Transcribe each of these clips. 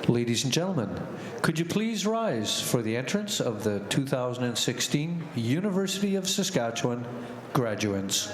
Ladies and gentlemen, could you please rise for the entrance of the 2016 University of Saskatchewan graduates.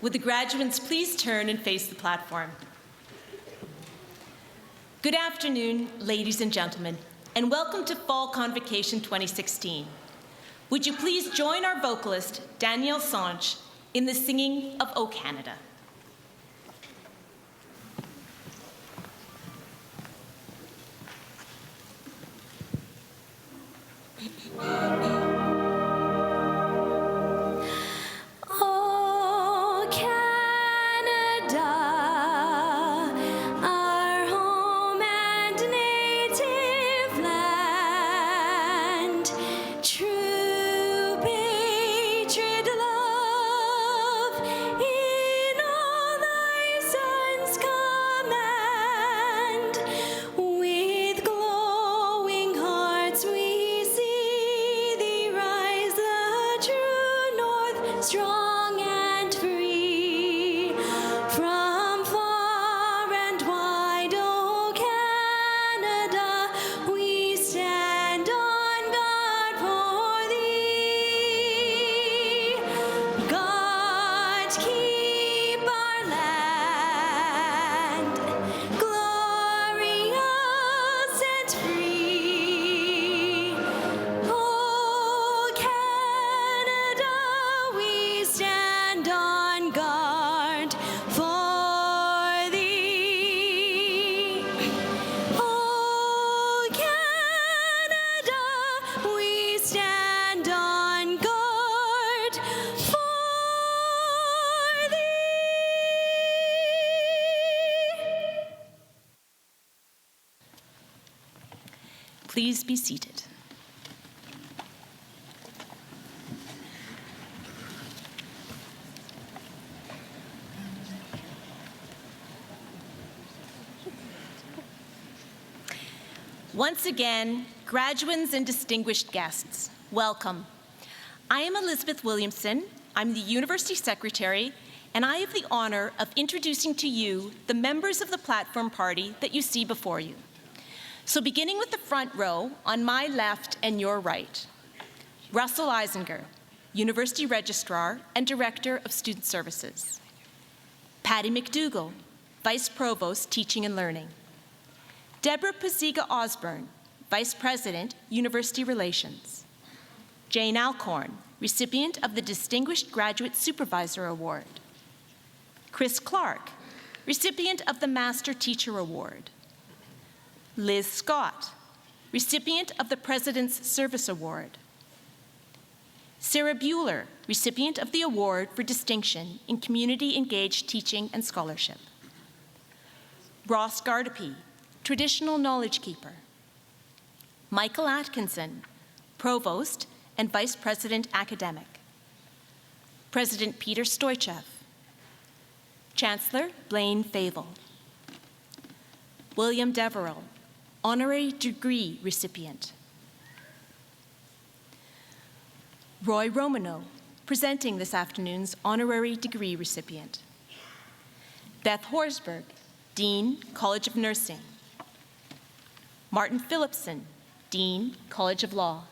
Would the graduates please turn and face the platform? Good afternoon, ladies and gentlemen, and welcome to Fall Convocation 2016. Would you please join our vocalist, Danielle Sanche, in the singing of O Canada. Please be seated. Once again, graduands and distinguished guests, welcome. I am Elizabeth Williamson. I'm the University Secretary, and I have the honor of introducing to you the members of the platform party that you see before you. So beginning with the front row, on my left and your right, Russell Eisinger, University Registrar and Director of Student Services. Patty McDougall, Vice Provost, Teaching and Learning. Deborah Paziga Osborne, Vice President, University Relations. Jane Alcorn, recipient of the Distinguished Graduate Supervisor Award. Chris Clark, recipient of the Master Teacher Award. Liz Scott, recipient of the President's Service Award. Sarah Bueller, recipient of the Award for Distinction in Community Engaged Teaching and Scholarship. Ross Gardepy, Traditional Knowledge Keeper. Michael Atkinson, Provost and Vice President Academic. President Peter Stoichev. Chancellor Blaine Favell. William Deverell, Honorary Degree Recipient. Roy Romano, presenting this afternoon's Honorary Degree Recipient. Beth Horsberg, Dean, College of Nursing. Martin Phillipson, Dean, College of Law.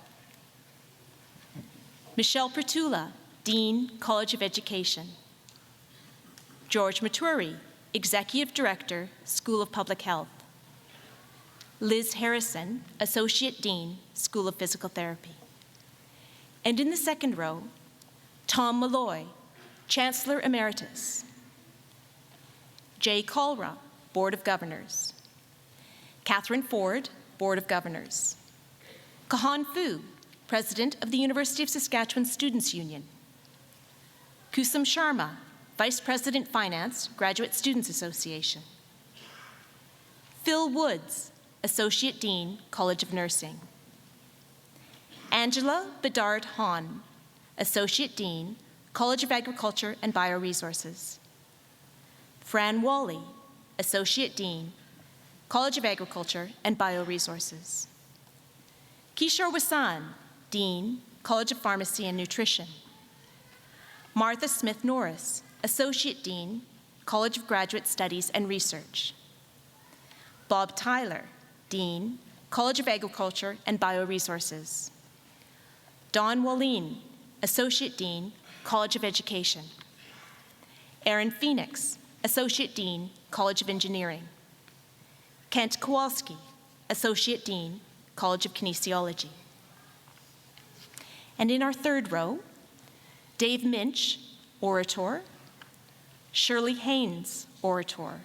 Michelle Pertula, Dean, College of Education. George Maturi, Executive Director, School of Public Health. Liz Harrison, Associate Dean, School of Physical Therapy. And in the second row, Tom Malloy, Chancellor Emeritus. Jay Colra, Board of Governors. Catherine Ford, Board of Governors. Kahan Fu, President of the University of Saskatchewan Students' Union. Kusum Sharma, Vice President Finance, Graduate Students Association. Phil Woods, Associate Dean, College of Nursing. Angela Bedard Hahn, Associate Dean, College of Agriculture and Bioresources. Fran Wally, Associate Dean, College of Agriculture and Bioresources. Kishore Wasan, Dean, College of Pharmacy and Nutrition. Martha Smith Norris, Associate Dean, College of Graduate Studies and Research. Bob Tyler, Dean, College of Agriculture and Bioresources. Don Wallin, Associate Dean, College of Education. Aaron Phoenix, Associate Dean, College of Engineering. Kent Kowalski, Associate Dean, College of Kinesiology. And in our third row, Dave Minch, Orator. Shirley Haynes, Orator.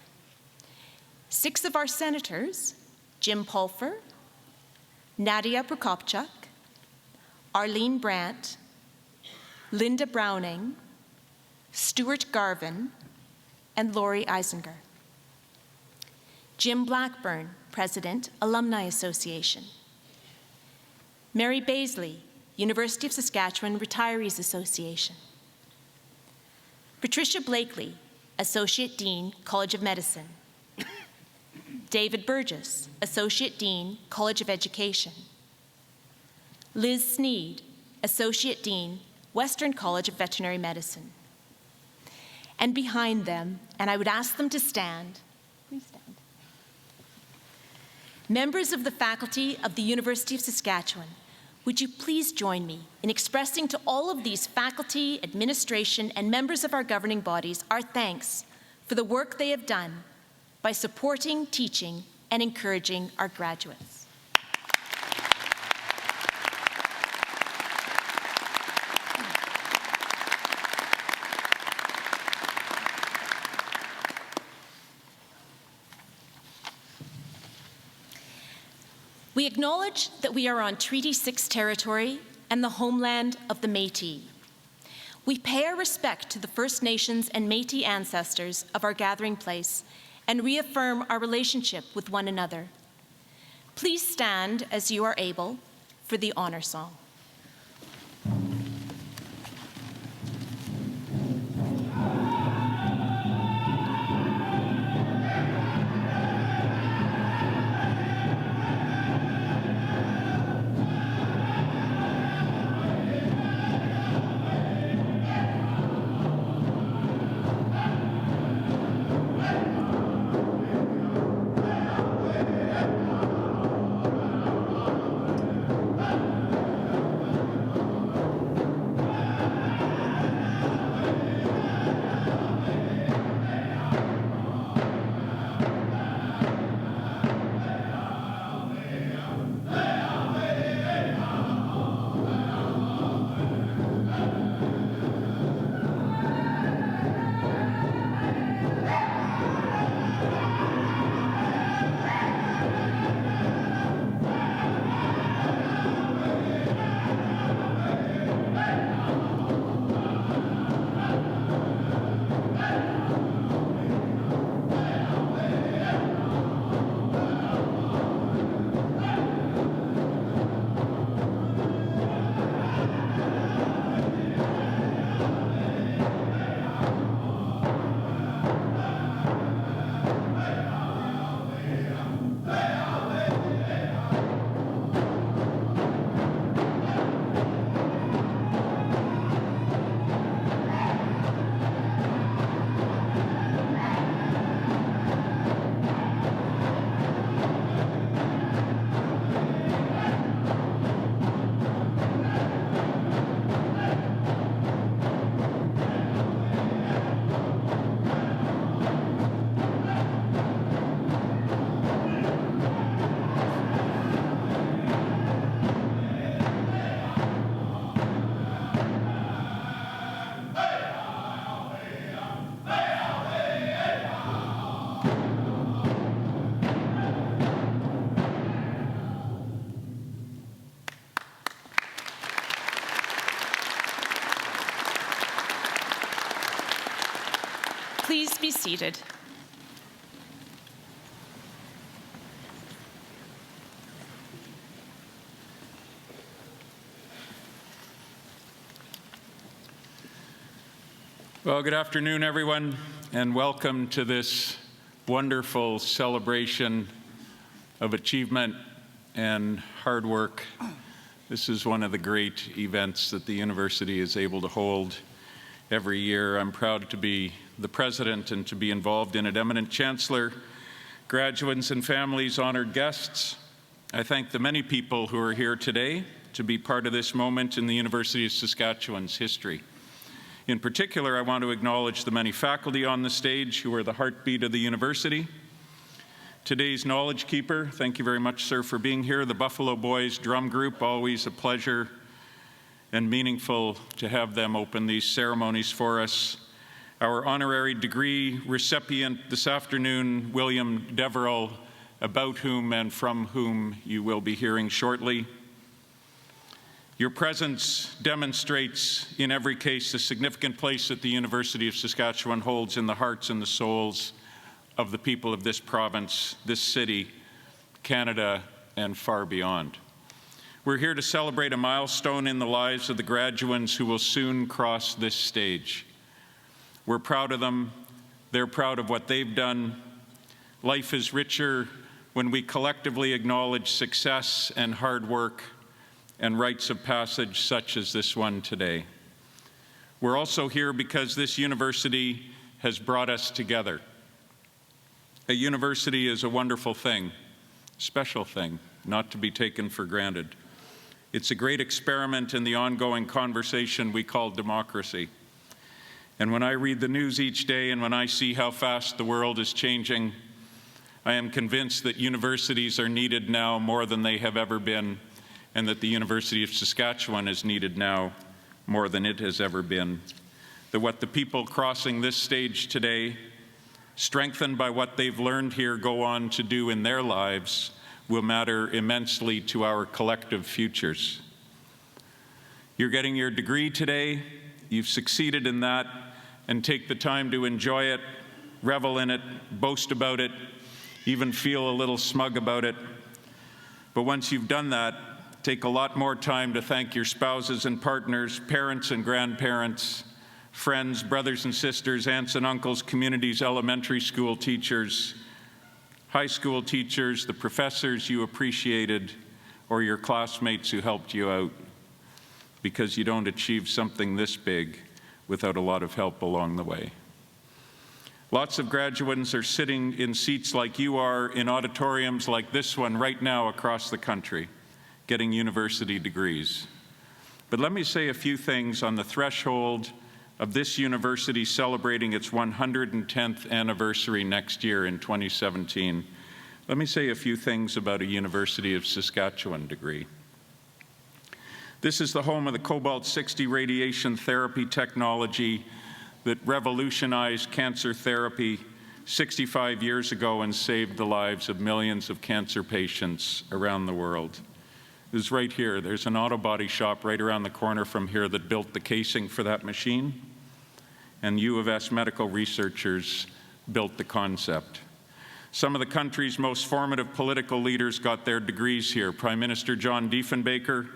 6 of our senators, Jim Pulfer, Nadia Prokopchuk, Arlene Brandt, Linda Browning, Stuart Garvin, and Lori Eisinger. Jim Blackburn, President, Alumni Association. Mary Baisley, University of Saskatchewan Retirees Association. Patricia Blakely, Associate Dean, College of Medicine. David Burgess, Associate Dean, College of Education. Liz Sneed, Associate Dean, Western College of Veterinary Medicine. And behind them, and I would ask them to stand, please stand, members of the faculty of the University of Saskatchewan, would you please join me in expressing to all of these faculty, administration, and members of our governing bodies our thanks for the work they have done by supporting, teaching, and encouraging our graduates. We acknowledge that we are on Treaty 6 territory and the homeland of the Métis. We pay our respect to the First Nations and Métis ancestors of our gathering place and reaffirm our relationship with one another. Please stand as you are able for the honor song. Please be seated. Well, good afternoon, everyone, and welcome to this wonderful celebration of achievement and hard work. This is one of the great events that the university is able to hold every year. I'm proud to be the president and to be involved in it. Eminent Chancellor, graduates and families, honored guests, I thank the many people who are here today to be part of this moment in the University of Saskatchewan's history. In particular, I want to acknowledge the many faculty on the stage who are the heartbeat of the university. Today's Knowledge Keeper, thank you very much, sir, for being here. The Buffalo Boys Drum Group, always a pleasure and meaningful to have them open these ceremonies for us. Our honorary degree recipient this afternoon, William Deverell, about whom and from whom you will be hearing shortly. Your presence demonstrates, in every case, the significant place that the University of Saskatchewan holds in the hearts and the souls of the people of this province, this city, Canada, and far beyond. We're here to celebrate a milestone in the lives of the graduands who will soon cross this stage. We're proud of them. They're proud of what they've done. Life is richer when we collectively acknowledge success and hard work and rites of passage such as this one today. We're also here because this university has brought us together. A university is a wonderful thing, special thing, not to be taken for granted. It's a great experiment in the ongoing conversation we call democracy. And when I read the news each day and when I see how fast the world is changing, I am convinced that universities are needed now more than they have ever been, and that the University of Saskatchewan is needed now more than it has ever been. That what the people crossing this stage today, strengthened by what they've learned here, go on to do in their lives will matter immensely to our collective futures. You're getting your degree today. You've succeeded in that, and take the time to enjoy it, revel in it, boast about it, even feel a little smug about it. But once you've done that, take a lot more time to thank your spouses and partners, parents and grandparents, friends, brothers and sisters, aunts and uncles, communities, elementary school teachers, high school teachers, the professors you appreciated, or your classmates who helped you out, because you don't achieve something this big without a lot of help along the way. Lots of graduates are sitting in seats like you are, in auditoriums like this one right now across the country, getting university degrees. But let me say a few things on the threshold of this university celebrating its 110th anniversary next year in 2017. Let me say a few things about a University of Saskatchewan degree. This is the home of the cobalt-60 radiation therapy technology that revolutionized cancer therapy 65 years ago and saved the lives of millions of cancer patients around the world. It was right here. There's an auto body shop right around the corner from here that built the casing for that machine, and U of S medical researchers built the concept. Some of the country's most formative political leaders got their degrees here. Prime Minister John Diefenbaker,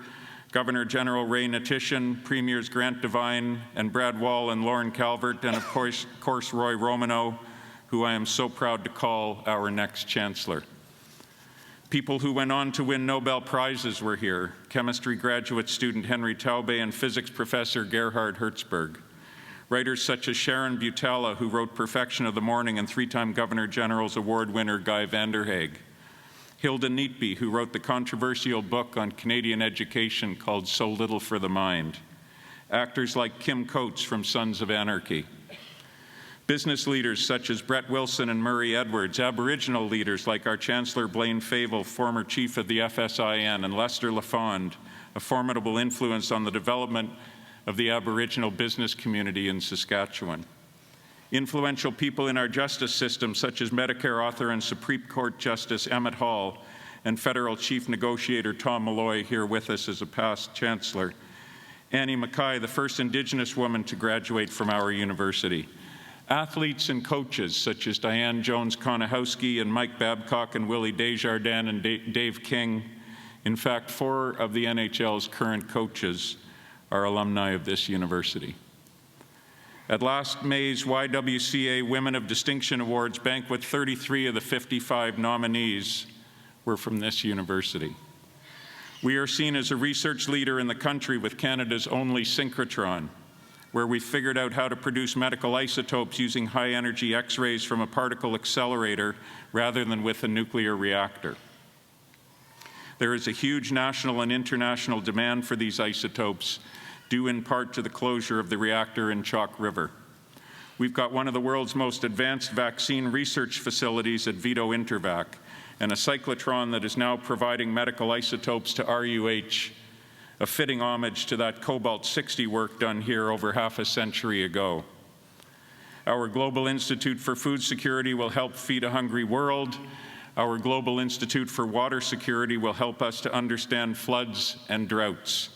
Governor General Ray Natishan, Premiers Grant Devine and Brad Wall and Lauren Calvert, and of course Roy Romanow, who I am so proud to call our next Chancellor. People who went on to win Nobel Prizes were here. Chemistry graduate student Henry Taubé and physics professor Gerhard Hertzberg. Writers such as Sharon Butala, who wrote Perfection of the Morning, and three-time Governor General's Award winner Guy Vanderhaeg. Hilda Neatby, who wrote the controversial book on Canadian education called So Little for the Mind. Actors like Kim Coates from Sons of Anarchy. Business leaders such as Brett Wilson and Murray Edwards, Aboriginal leaders like our Chancellor Blaine Fable, former chief of the FSIN, and Lester LaFond, a formidable influence on the development of the Aboriginal business community in Saskatchewan. Influential people in our justice system, such as Medicare author and Supreme Court Justice Emmett Hall, and federal chief negotiator Tom Malloy, here with us as a past chancellor. Annie Mackay, the first Indigenous woman to graduate from our university. Athletes and coaches such as Diane Jones-Konahowski and Mike Babcock and Willie Desjardins and Dave King. In fact, 4 of the NHL's current coaches are alumni of this university. At last May's YWCA Women of Distinction Awards banquet, 33 of the 55 nominees were from this university. We are seen as a research leader in the country with Canada's only synchrotron, where we figured out how to produce medical isotopes using high-energy X-rays from a particle accelerator rather than with a nuclear reactor. There is a huge national and international demand for these isotopes due in part to the closure of the reactor in Chalk River. We've got one of the world's most advanced vaccine research facilities at Vito Intervac, and a cyclotron that is now providing medical isotopes to RUH, a fitting homage to that cobalt-60 work done here over half a century ago. Our Global Institute for Food Security will help feed a hungry world. Our Global Institute for Water Security will help us to understand floods and droughts.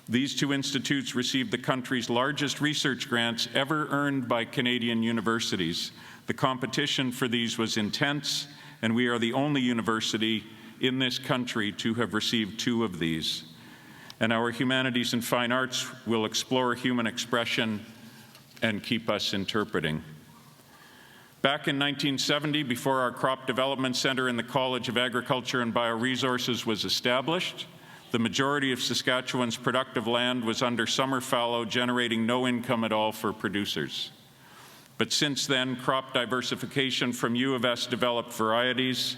These two institutes received the country's largest research grants ever earned by Canadian universities. The competition for these was intense, and we are the only university in this country to have received two of these. And our humanities and fine arts will explore human expression and keep us interpreting. Back in 1970, before our Crop Development Center in the College of Agriculture and Bioresources was established, the majority of Saskatchewan's productive land was under summer fallow, generating no income at all for producers. But since then, crop diversification from U of S developed varieties,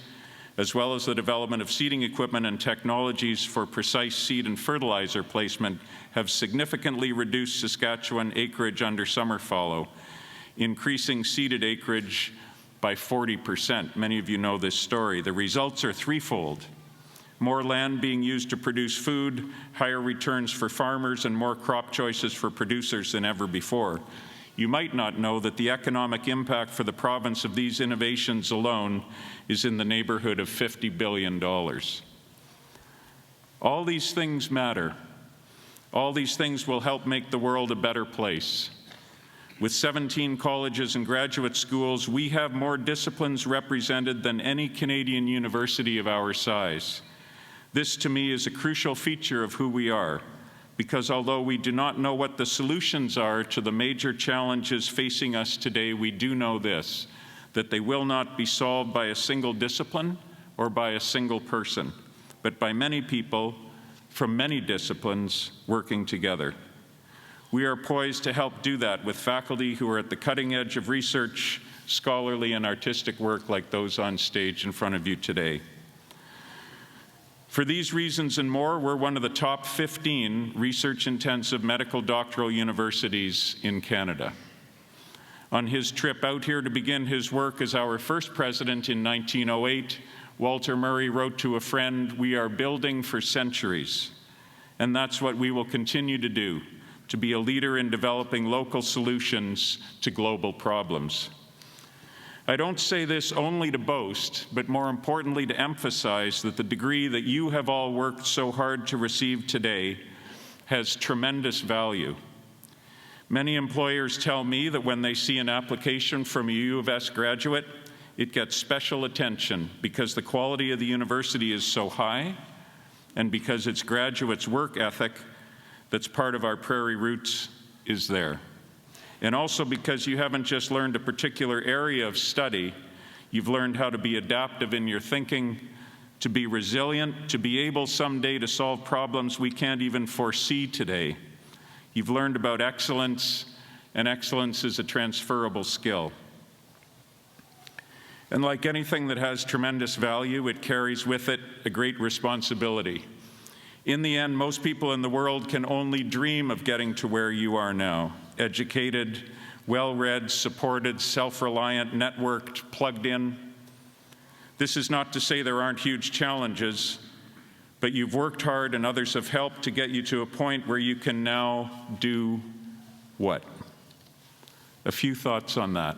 as well as the development of seeding equipment and technologies for precise seed and fertilizer placement, have significantly reduced Saskatchewan acreage under summer fallow, increasing seeded acreage by 40%. Many of you know this story. The results are threefold: more land being used to produce food, higher returns for farmers, and more crop choices for producers than ever before. You might not know that the economic impact for the province of these innovations alone is in the neighborhood of $50 billion. All these things matter. All these things will help make the world a better place. With 17 colleges and graduate schools, we have more disciplines represented than any Canadian university of our size. This, to me, is a crucial feature of who we are, because although we do not know what the solutions are to the major challenges facing us today, we do know this, that they will not be solved by a single discipline or by a single person, but by many people from many disciplines working together. We are poised to help do that with faculty who are at the cutting edge of research, scholarly and artistic work like those on stage in front of you today. For these reasons and more, we're one of the top 15 research-intensive medical doctoral universities in Canada. On his trip out here to begin his work as our first president in 1908, Walter Murray wrote to a friend, "We are building for centuries." And that's what we will continue to do, to be a leader in developing local solutions to global problems. I don't say this only to boast, but more importantly to emphasize that the degree that you have all worked so hard to receive today has tremendous value. Many employers tell me that when they see an application from a U of S graduate, it gets special attention because the quality of the university is so high and because its graduates' work ethic that's part of our prairie roots is there. And also because you haven't just learned a particular area of study, you've learned how to be adaptive in your thinking, to be resilient, to be able someday to solve problems we can't even foresee today. You've learned about excellence, and excellence is a transferable skill. And like anything that has tremendous value, it carries with it a great responsibility. In the end, most people in the world can only dream of getting to where you are now. Educated, well-read, supported, self-reliant, networked, plugged in. This is not to say there aren't huge challenges, but you've worked hard and others have helped to get you to a point where you can now do what? A few thoughts on that.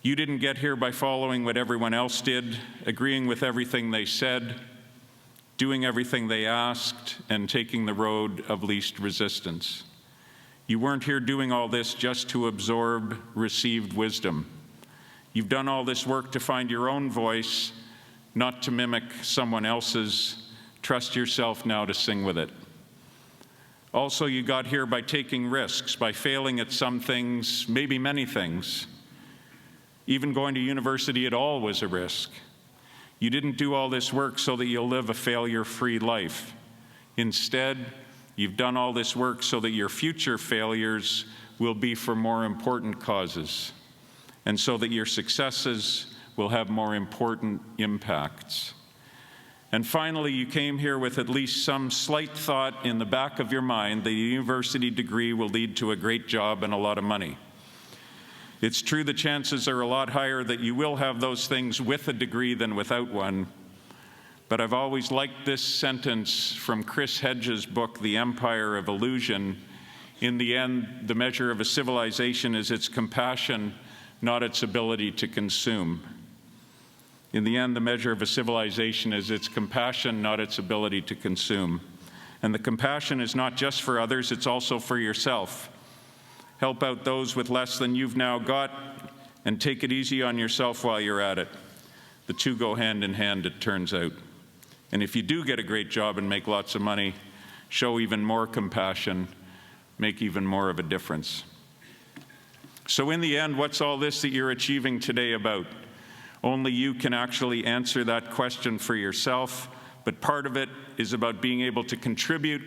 You didn't get here by following what everyone else did, agreeing with everything they said, doing everything they asked, and taking the road of least resistance. You weren't here doing all this just to absorb received wisdom. You've done all this work to find your own voice, not to mimic someone else's. Trust yourself now to sing with it. Also, you got here by taking risks, by failing at some things, maybe many things. Even going to university at all was a risk. You didn't do all this work so that you'll live a failure-free life. Instead, you've done all this work so that your future failures will be for more important causes, and so that your successes will have more important impacts. And finally, you came here with at least some slight thought in the back of your mind that a university degree will lead to a great job and a lot of money. It's true the chances are a lot higher that you will have those things with a degree than without one. But I've always liked this sentence from Chris Hedges' book, The Empire of Illusion. In the end, the measure of a civilization is its compassion, not its ability to consume. In the end, the measure of a civilization is its compassion, not its ability to consume. And the compassion is not just for others, it's also for yourself. Help out those with less than you've now got, and take it easy on yourself while you're at it. The two go hand in hand, it turns out. And if you do get a great job and make lots of money, show even more compassion, make even more of a difference. So in the end, what's all this that you're achieving today about? Only you can actually answer that question for yourself, but part of it is about being able to contribute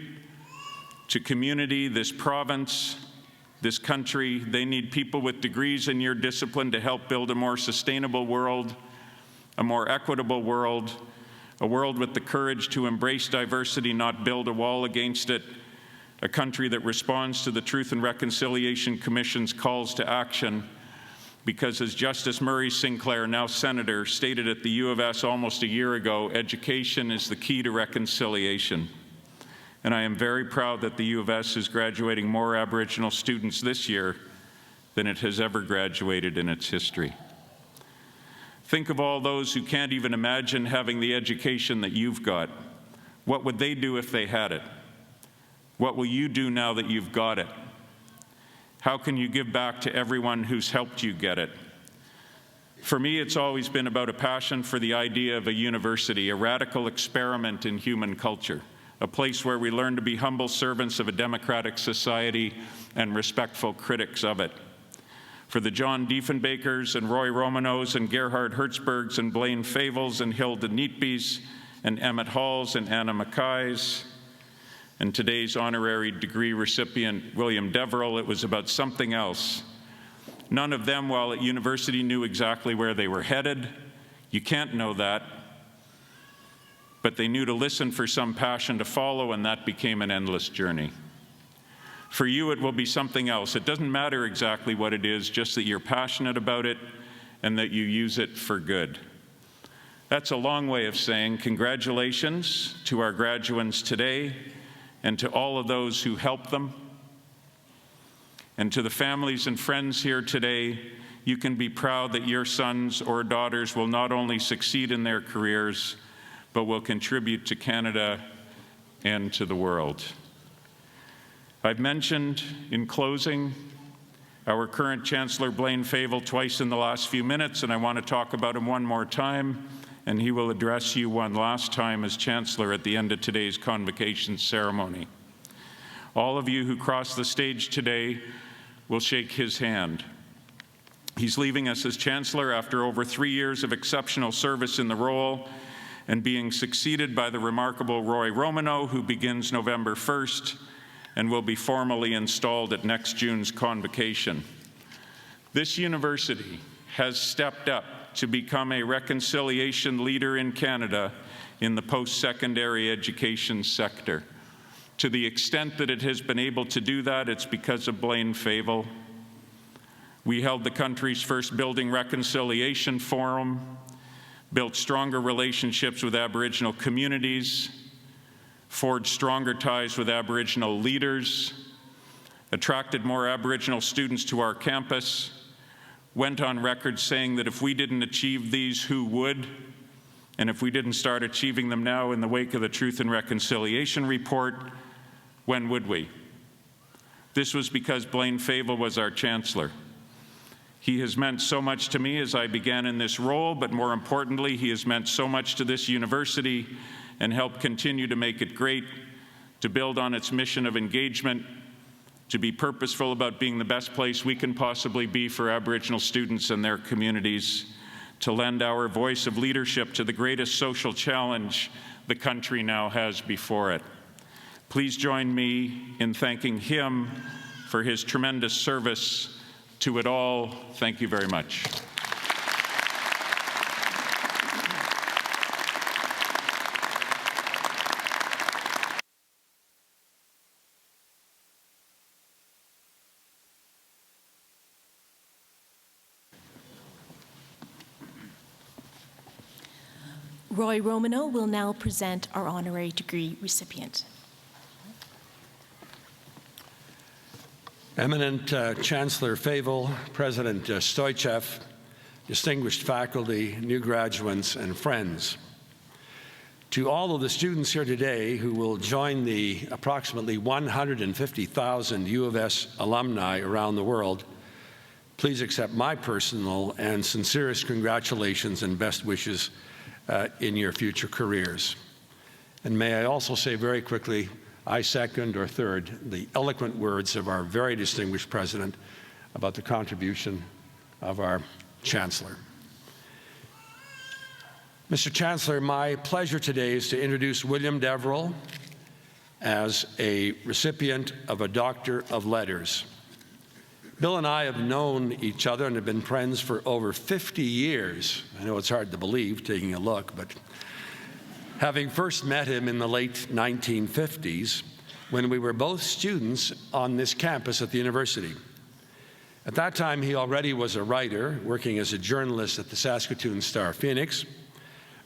to community, this province, this country. They need people with degrees in your discipline to help build a more sustainable world, a more equitable world, a world with the courage to embrace diversity, not build a wall against it, a country that responds to the Truth and Reconciliation Commission's calls to action. Because as Justice Murray Sinclair, now Senator, stated at the U of S almost a year ago, education is the key to reconciliation. And I am very proud that the U of S is graduating more Aboriginal students this year than it has ever graduated in its history. Think of all those who can't even imagine having the education that you've got. What would they do if they had it? What will you do now that you've got it? How can you give back to everyone who's helped you get it? For me, it's always been about a passion for the idea of a university, a radical experiment in human culture, a place where we learn to be humble servants of a democratic society and respectful critics of it. For the John Diefenbakers and Roy Romanos and Gerhard Hertzbergs and Blaine Favels and Hilda Neatbys and Emmett Halls and Anna Mackays, and today's honorary degree recipient, William Deverell, it was about something else. None of them, while at university, knew exactly where they were headed. You can't know that. But they knew to listen for some passion to follow, and that became an endless journey. For you, it will be something else. It doesn't matter exactly what it is, just that you're passionate about it and that you use it for good. That's a long way of saying congratulations to our graduates today, and to all of those who helped them. And to the families and friends here today, you can be proud that your sons or daughters will not only succeed in their careers, but will contribute to Canada and to the world. I've mentioned in closing our current Chancellor Blaine Favell twice in the last few minutes, and I want to talk about him one more time. And he will address you one last time as Chancellor at the end of today's Convocation ceremony. All of you who cross the stage today will shake his hand. He's leaving us as Chancellor after over 3 years of exceptional service in the role and being succeeded by the remarkable Roy Romano, who begins November 1st and will be formally installed at next June's Convocation. This university has stepped up to become a reconciliation leader in Canada in the post-secondary education sector. To the extent that it has been able to do that, it's because of Blaine Favell. We held the country's first Building Reconciliation Forum, built stronger relationships with Aboriginal communities, forged stronger ties with Aboriginal leaders, attracted more Aboriginal students to our campus, went on record saying that if we didn't achieve these, who would? And if we didn't start achieving them now in the wake of the Truth and Reconciliation report, when would we? This was because Blaine Favell was our Chancellor. He has meant so much to me as I began in this role, but more importantly, he has meant so much to this university and helped continue to make it great, to build on its mission of engagement, to be purposeful about being the best place we can possibly be for Aboriginal students and their communities, to lend our voice of leadership to the greatest social challenge the country now has before it. Please join me in thanking him for his tremendous service to it all. Thank you very much. Roy Romano will now present our honorary degree recipient. Eminent Chancellor Favel, President Stoichev, distinguished faculty, new graduates, and friends. To all of the students here today who will join the approximately 150,000 U of S alumni around the world, please accept my personal and sincerest congratulations and best wishes in your future careers. And may I also say very quickly, I second or third the eloquent words of our very distinguished President about the contribution of our Chancellor. Mr. Chancellor, my pleasure today is to introduce William Deverell as a recipient of a Doctor of Letters. Bill and I have known each other and have been friends for over 50 years. I know it's hard to believe, taking a look, but having first met him in the late 1950s when we were both students on this campus at the university. At that time, he already was a writer, working as a journalist at the Saskatoon Star-Phoenix,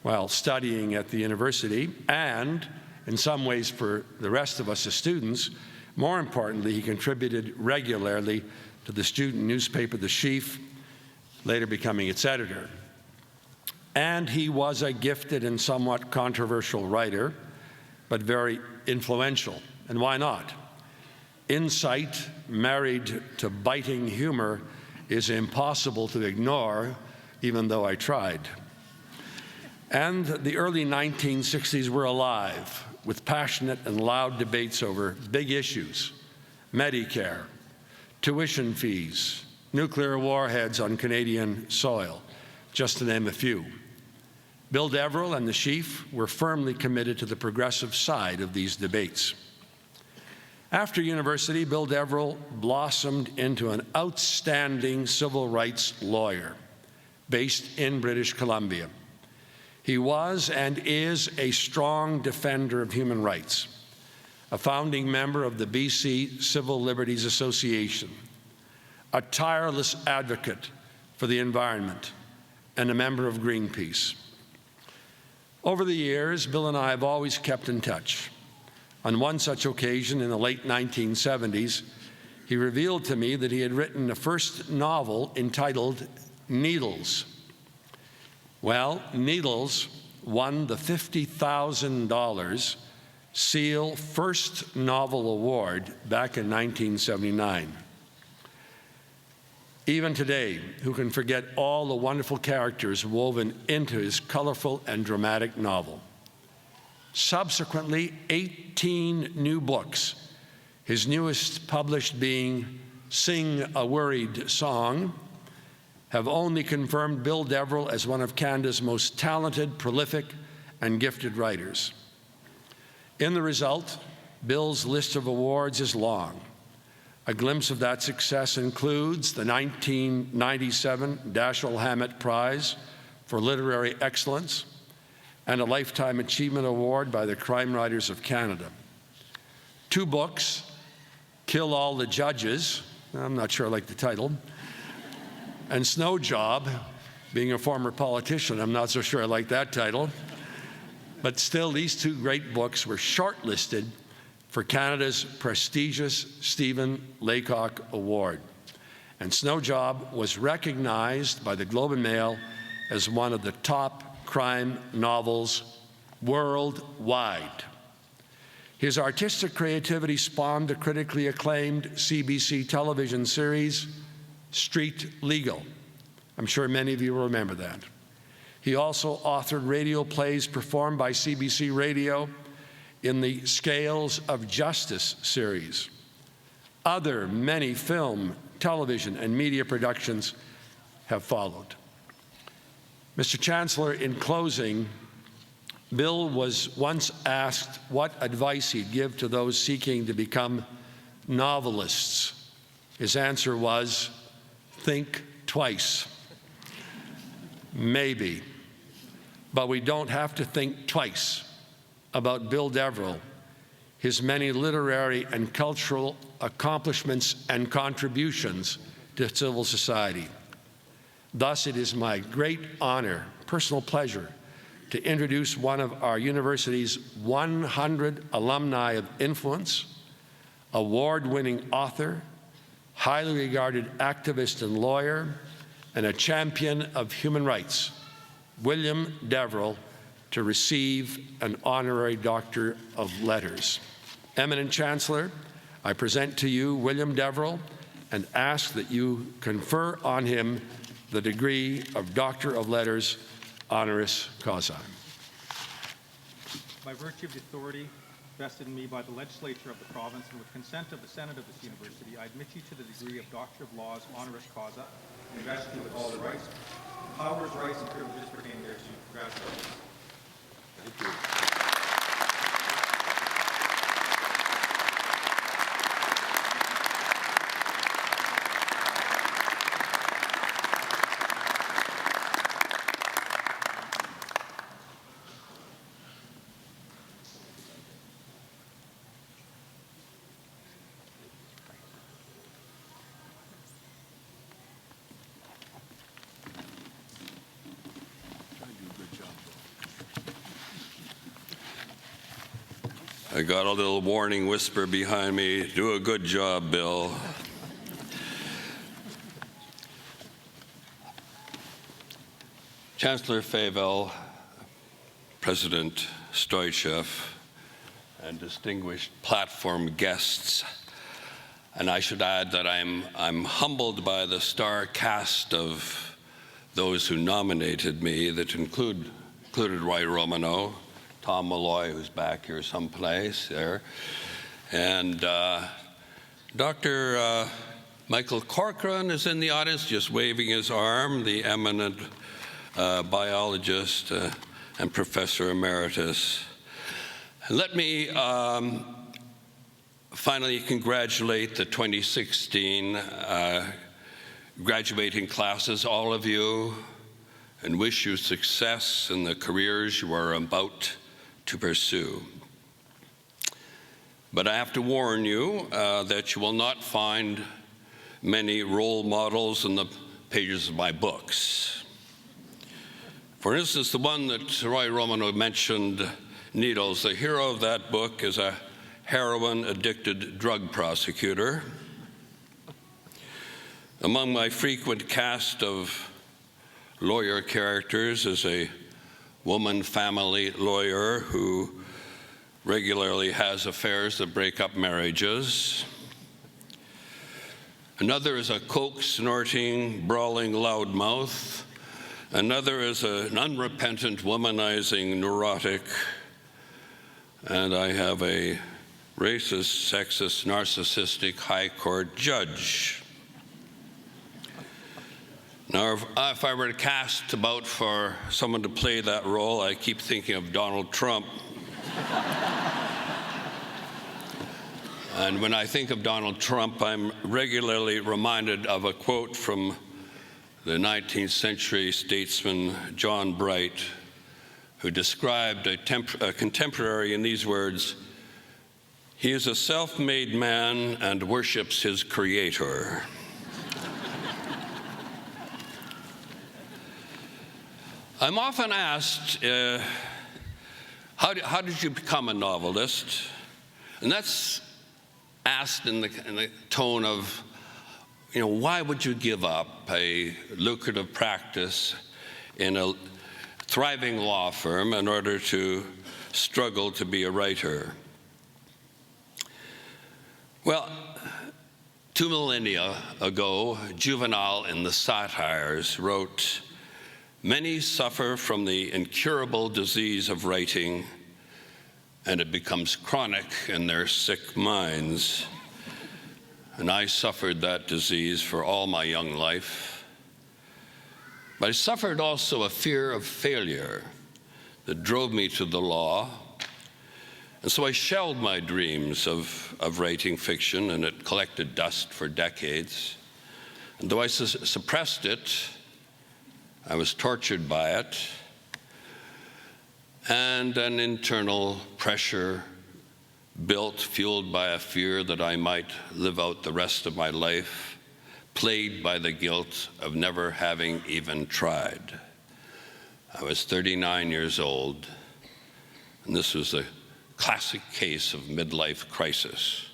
while studying at the university, and in some ways for the rest of us as students, more importantly, he contributed regularly to the student newspaper, The Sheaf, later becoming its editor. And he was a gifted and somewhat controversial writer, but very influential. And why not? Insight married to biting humor is impossible to ignore, even though I tried. And the early 1960s were alive with passionate and loud debates over big issues: Medicare, tuition fees, nuclear warheads on Canadian soil, just to name a few. Bill Deverell and the Sheaf were firmly committed to the progressive side of these debates. After university, Bill Deverell blossomed into an outstanding civil rights lawyer based in British Columbia. He was and is a strong defender of human rights, a founding member of the BC Civil Liberties Association, a tireless advocate for the environment, and a member of Greenpeace. Over the years, Bill and I have always kept in touch. On one such occasion in the late 1970s, he revealed to me that he had written a first novel entitled Needles. Well, Needles won the $50,000 Seal First Novel Award back in 1979. Even today, who can forget all the wonderful characters woven into his colorful and dramatic novel? Subsequently, 18 new books, his newest published being Sing a Worried Song, have only confirmed Bill Deverell as one of Canada's most talented, prolific, and gifted writers. In the result, Bill's list of awards is long. A glimpse of that success includes the 1997 Dashiell Hammett Prize for Literary Excellence and a Lifetime Achievement Award by the Crime Writers of Canada. 2 books, Kill All the Judges, I'm not sure I like the title, and Snow Job. Being a former politician, I'm not so sure I like that title. But still, these 2 great books were shortlisted for Canada's prestigious Stephen Laycock Award. And Snow Job was recognized by the Globe and Mail as one of the top crime novels worldwide. His artistic creativity spawned the critically acclaimed CBC television series, Street Legal. I'm sure many of you will remember that. He also authored radio plays performed by CBC Radio in the Scales of Justice series. Other many film, television, and media productions have followed. Mr. Chancellor, in closing, Bill was once asked what advice he'd give to those seeking to become novelists. His answer was, think twice. Maybe. But we don't have to think twice about Bill Deverell, his many literary and cultural accomplishments and contributions to civil society. Thus, it is my great honor, personal pleasure, to introduce one of our university's 100 alumni of influence, award-winning author, highly regarded activist and lawyer, and a champion of human rights, William Deverell, to receive an Honorary Doctor of Letters. Eminent Chancellor, I present to you William Deverell and ask that you confer on him the degree of Doctor of Letters, honoris causa. By virtue of the authority vested in me by the legislature of the province and with consent of the Senate of this university, I admit you to the degree of Doctor of Laws, honoris causa, and invest you with all the rights, powers, rights, and privileges pertaining thereto. Congratulations. Thank you. I got a little warning whisper behind me, do a good job, Bill. Chancellor Fayvel, President Stoichev, and distinguished platform guests, and I should add that I'm humbled by the star cast of those who nominated me that included Roy Romano, Tom Malloy, who's back here someplace there, and Dr. Michael Corcoran is in the audience, just waving his arm, the eminent biologist and professor emeritus. And let me finally congratulate the 2016 graduating classes, all of you, and wish you success in the careers you are about to pursue. But I have to warn you that you will not find many role models in the pages of my books. For instance, the one that Roy Romano mentioned, Needles, the hero of that book is a heroin-addicted drug prosecutor. Among my frequent cast of lawyer characters is a woman family lawyer who regularly has affairs that break up marriages. Another is a coke-snorting, brawling loudmouth. Another is an unrepentant, womanizing neurotic. And I have a racist, sexist, narcissistic high court judge. Now, if I were to cast about for someone to play that role, I keep thinking of Donald Trump. And when I think of Donald Trump, I'm regularly reminded of a quote from the 19th century statesman John Bright, who described a contemporary in these words: "He is a self-made man and worships his creator." I'm often asked, how did you become a novelist? And that's asked in the tone of, why would you give up a lucrative practice in a thriving law firm in order to struggle to be a writer? Well, 2 millennia ago, Juvenal in the Satires wrote, "Many suffer from the incurable disease of writing, and it becomes chronic in their sick minds." And I suffered that disease for all my young life. But I suffered also a fear of failure that drove me to the law. And so I shelled my dreams of writing fiction, and it collected dust for decades. And though I suppressed it, I was tortured by it, and an internal pressure built, fueled by a fear that I might live out the rest of my life, plagued by the guilt of never having even tried. I was 39 years old, and this was a classic case of midlife crisis.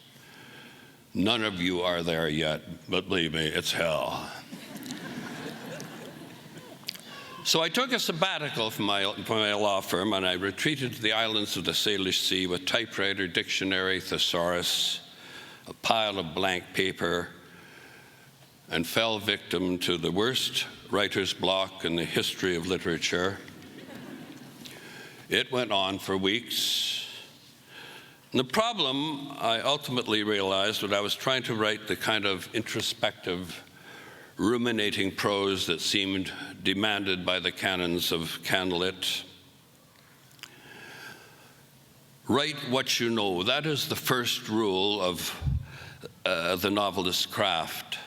None of you are there yet, but believe me, it's hell. So I took a sabbatical from my law firm, and I retreated to the islands of the Salish Sea with typewriter, dictionary, thesaurus, a pile of blank paper, and fell victim to the worst writer's block in the history of literature. It went on for weeks. And the problem, I ultimately realized, when I was trying to write the kind of introspective, ruminating prose that seemed demanded by the canons of candlelit. Write what you know. That is the first rule of the novelist's craft.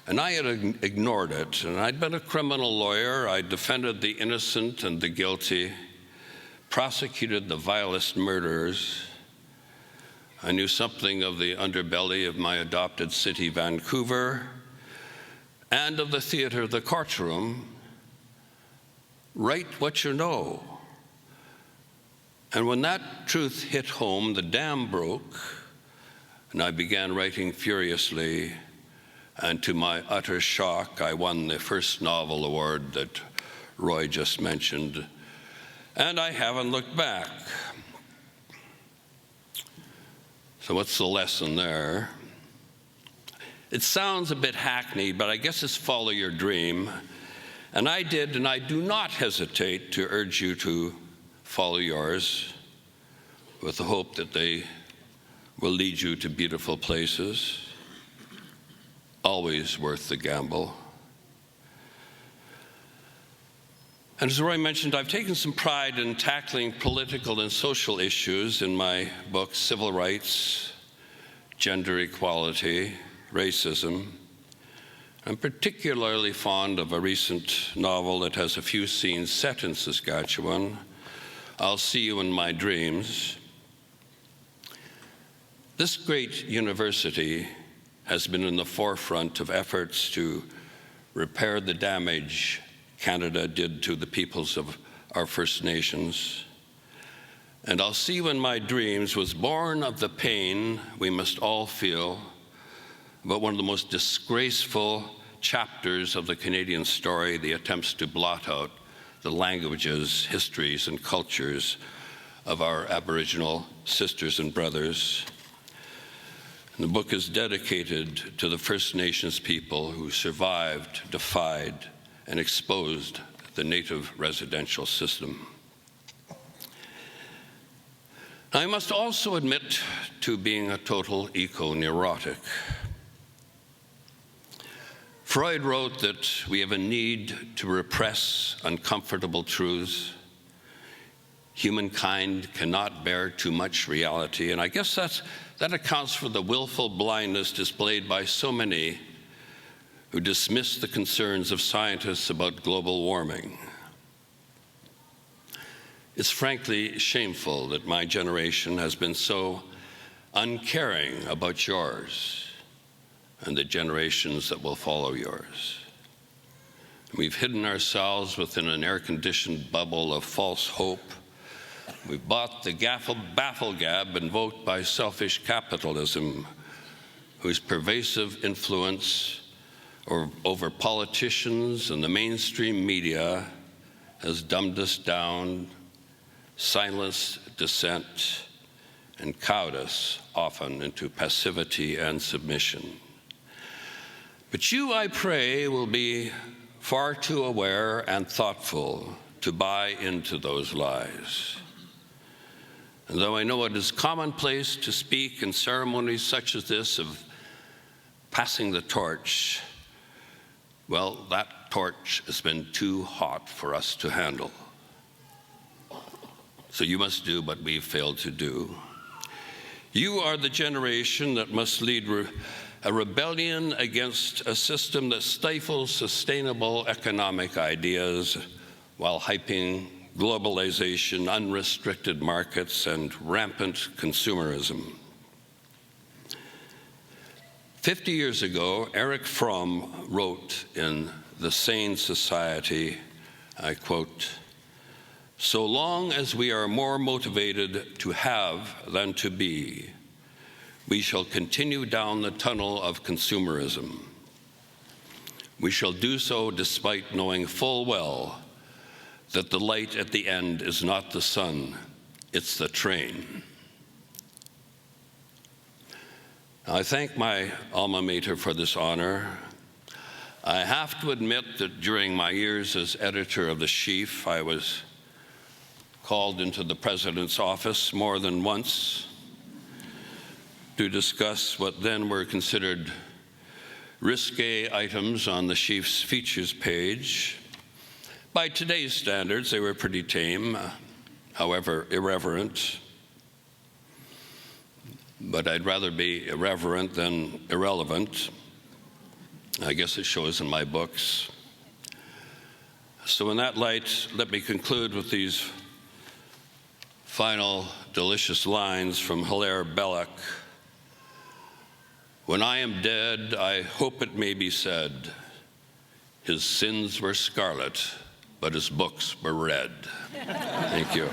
And I had ignored it. And I'd been a criminal lawyer. I defended the innocent and the guilty, prosecuted the vilest murderers. I knew something of the underbelly of my adopted city, Vancouver, and of the theater of the courtroom. Write what you know. And when that truth hit home, the dam broke, and I began writing furiously. And to my utter shock, I won the first novel award that Roy just mentioned. And I haven't looked back. So what's the lesson there? It sounds a bit hackneyed, but I guess it's follow your dream. And I did, and I do not hesitate to urge you to follow yours with the hope that they will lead you to beautiful places. Always worth the gamble. And as Roy mentioned, I've taken some pride in tackling political and social issues in my book, Civil Rights, Gender Equality, Racism. I'm particularly fond of a recent novel that has a few scenes set in Saskatchewan, I'll See You in My Dreams. This great university has been in the forefront of efforts to repair the damage Canada did to the peoples of our First Nations. And I'll See You in My Dreams was born of the pain we must all feel about one of the most disgraceful chapters of the Canadian story, the attempts to blot out the languages, histories, and cultures of our Aboriginal sisters and brothers. And the book is dedicated to the First Nations people who survived, defied, and exposed the native residential system. I must also admit to being a total eco-neurotic. Freud wrote that we have a need to repress uncomfortable truths. Humankind cannot bear too much reality, and I guess that accounts for the willful blindness displayed by so many who dismiss the concerns of scientists about global warming. It's frankly shameful that my generation has been so uncaring about yours and the generations that will follow yours. We've hidden ourselves within an air-conditioned bubble of false hope. We've bought the baffle-gab invoked by selfish capitalism, whose pervasive influence over politicians and the mainstream media has dumbed us down, silenced dissent, and cowed us often into passivity and submission. But you, I pray, will be far too aware and thoughtful to buy into those lies. And though I know it is commonplace to speak in ceremonies such as this of passing the torch, well, that torch has been too hot for us to handle. So you must do what we've failed to do. You are the generation that must lead a rebellion against a system that stifles sustainable economic ideas while hyping globalization, unrestricted markets, and rampant consumerism. 50 years ago, Erich Fromm wrote in The Sane Society, I quote, "So long as we are more motivated to have than to be, we shall continue down the tunnel of consumerism. We shall do so despite knowing full well that the light at the end is not the sun, it's the train." I thank my alma mater for this honor. I have to admit that during my years as editor of the Sheaf, I was called into the president's office more than once to discuss what then were considered risque items on the Sheaf's features page. By today's standards, they were pretty tame, however irreverent. But I'd rather be irreverent than irrelevant. I guess it shows in my books. So in that light, let me conclude with these final delicious lines from Hilaire Belloc. "When I am dead, I hope it may be said, his sins were scarlet, but his books were red." Thank you.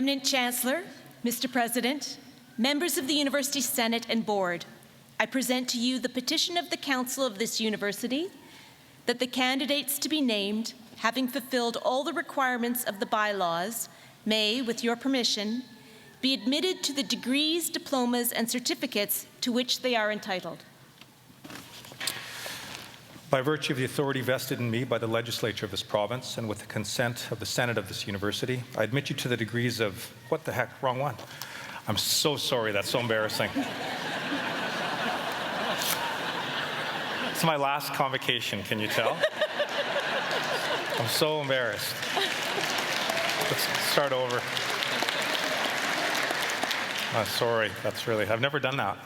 Eminent Chancellor, Mr. President, members of the University Senate and Board, I present to you the petition of the Council of this university that the candidates to be named, having fulfilled all the requirements of the bylaws, may, with your permission, be admitted to the degrees, diplomas, and certificates to which they are entitled. By virtue of the authority vested in me by the legislature of this province and with the consent of the Senate of this university, I admit you to the degrees of, what the heck, wrong one. I'm so sorry, that's so embarrassing. It's my last convocation, can you tell? I'm so embarrassed. Let's start over. Sorry, that's really, I've never done that.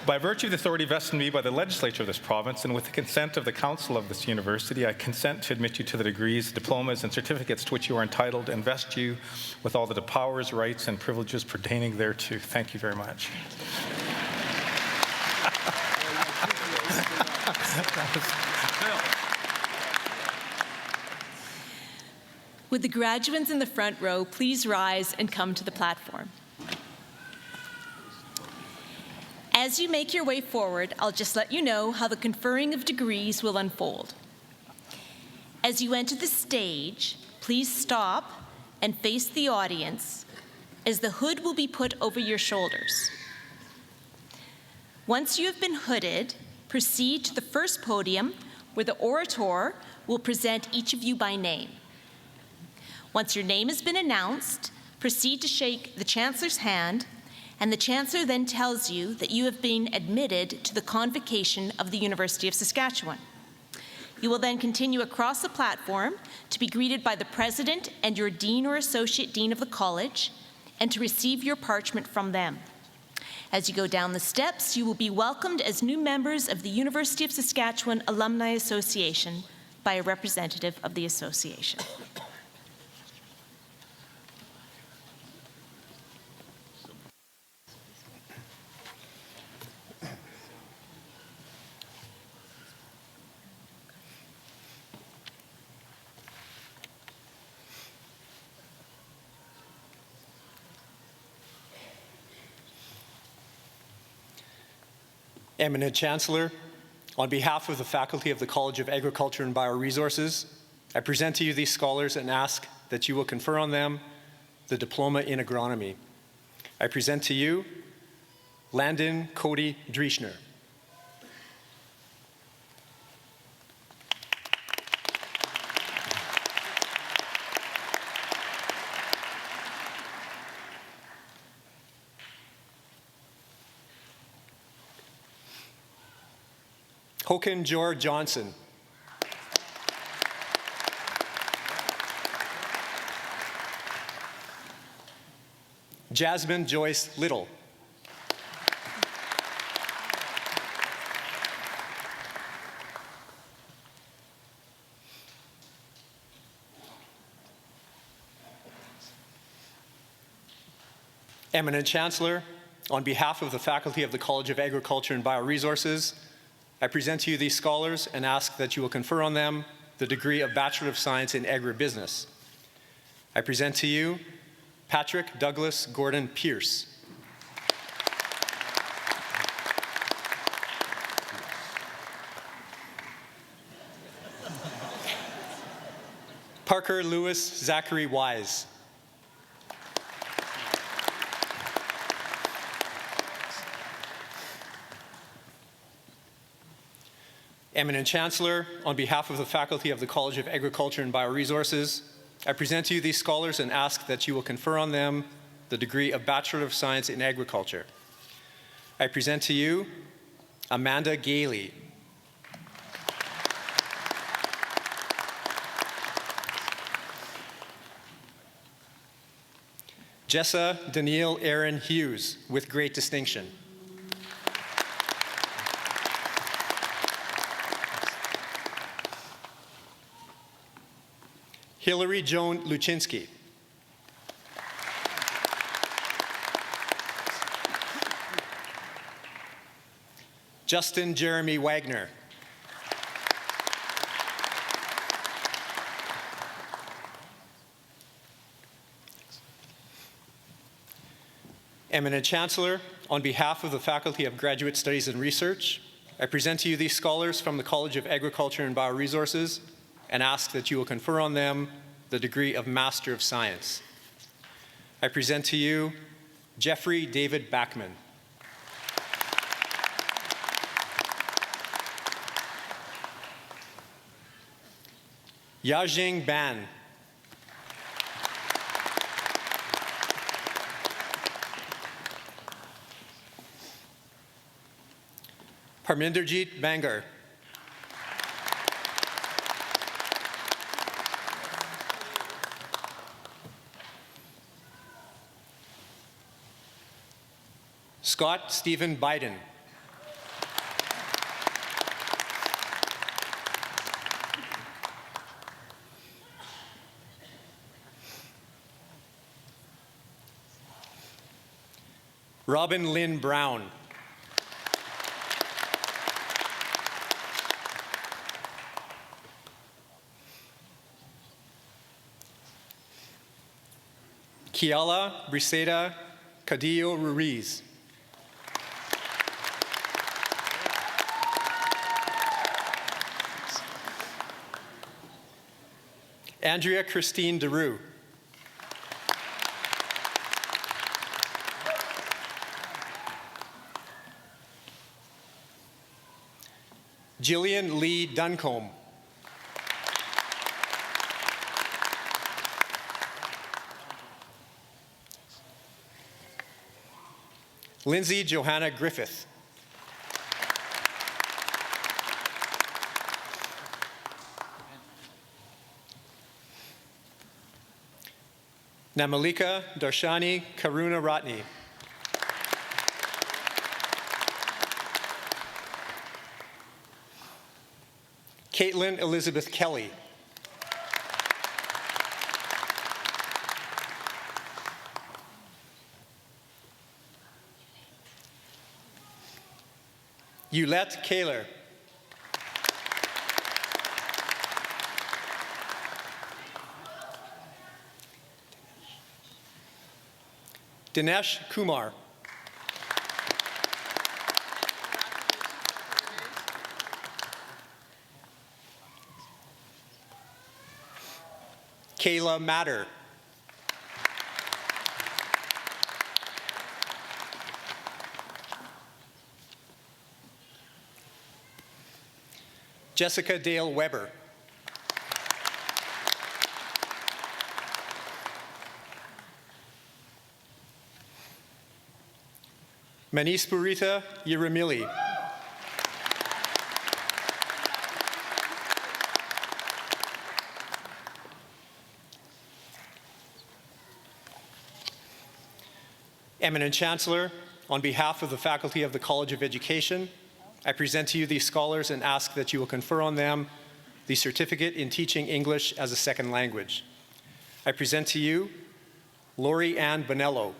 By virtue of the authority vested in me by the legislature of this province and with the consent of the council of this university, I consent to admit you to the degrees, diplomas, and certificates to which you are entitled and vest you with all the powers, rights, and privileges pertaining thereto. Thank you very much. Would the graduates in the front row please rise and come to the platform? As you make your way forward, I'll just let you know how the conferring of degrees will unfold. As you enter the stage, please stop and face the audience as the hood will be put over your shoulders. Once you have been hooded, proceed to the first podium where the orator will present each of you by name. Once your name has been announced, proceed to shake the Chancellor's hand, and the Chancellor then tells you that you have been admitted to the Convocation of the University of Saskatchewan. You will then continue across the platform to be greeted by the President and your Dean or Associate Dean of the College, and to receive your parchment from them. As you go down the steps, you will be welcomed as new members of the University of Saskatchewan Alumni Association by a representative of the association. Eminent Chancellor, on behalf of the faculty of the College of Agriculture and Bioresources, I present to you these scholars and ask that you will confer on them the diploma in agronomy. I present to you Landon Cody Dreschner. Hoken Jor Johnson. Jasmine Joyce Little. Eminent Chancellor, on behalf of the faculty of the College of Agriculture and Bioresources, I present to you these scholars and ask that you will confer on them the degree of Bachelor of Science in Agribusiness. I present to you Patrick Douglas Gordon Pierce. Parker Lewis Zachary Wise. Eminent Chancellor, on behalf of the faculty of the College of Agriculture and Bioresources, I present to you these scholars and ask that you will confer on them the degree of Bachelor of Science in Agriculture. I present to you Amanda Gailey. Jessa Danielle Aaron Hughes, with great distinction. Hillary Joan Luchinsky. Justin Jeremy Wagner. Eminent Chancellor, on behalf of the Faculty of Graduate Studies and Research, I present to you these scholars from the College of Agriculture and Bioresources and ask that you will confer on them the degree of Master of Science. I present to you Jeffrey David Backman. Yajing Ban. Parminderjeet Bangar. Scott Stephen Biden. Robin Lynn Brown. Kiala Briseda Cadillo Ruiz. Andrea Christine DeRue. Jillian Lee Duncombe. Lindsay Johanna Griffith. Namalika Darshani Karuna Ratni. Caitlin Elizabeth Kelly. Eulette Kaler. Dinesh Kumar. Kayla Matter. Jessica Dale Weber. Manispurita Yeramili. Eminent Chancellor, on behalf of the faculty of the College of Education, I present to you these scholars and ask that you will confer on them the Certificate in Teaching English as a Second Language. I present to you Lori Ann Bonello.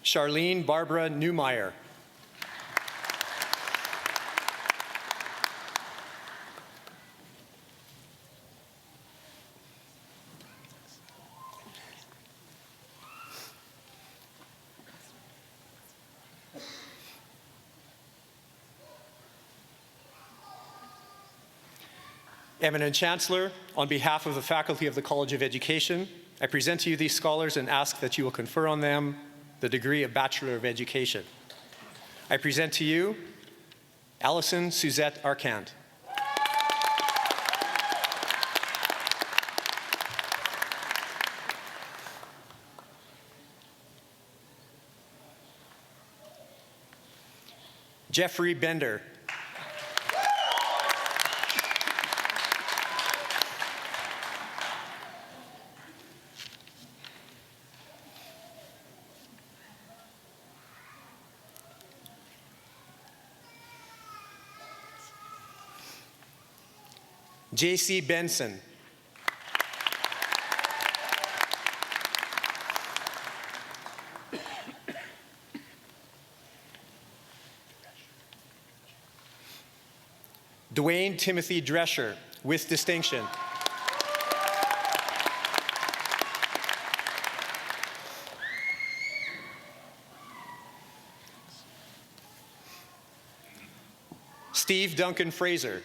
Charlene Barbara Newmeyer. Eminent Chancellor, on behalf of the faculty of the College of Education, I present to you these scholars and ask that you will confer on them the degree of Bachelor of Education. I present to you Allison Suzette Arcand. Jeffrey Bender. J.C. Benson. Dwayne Timothy Drescher, with distinction. Steve Duncan Fraser.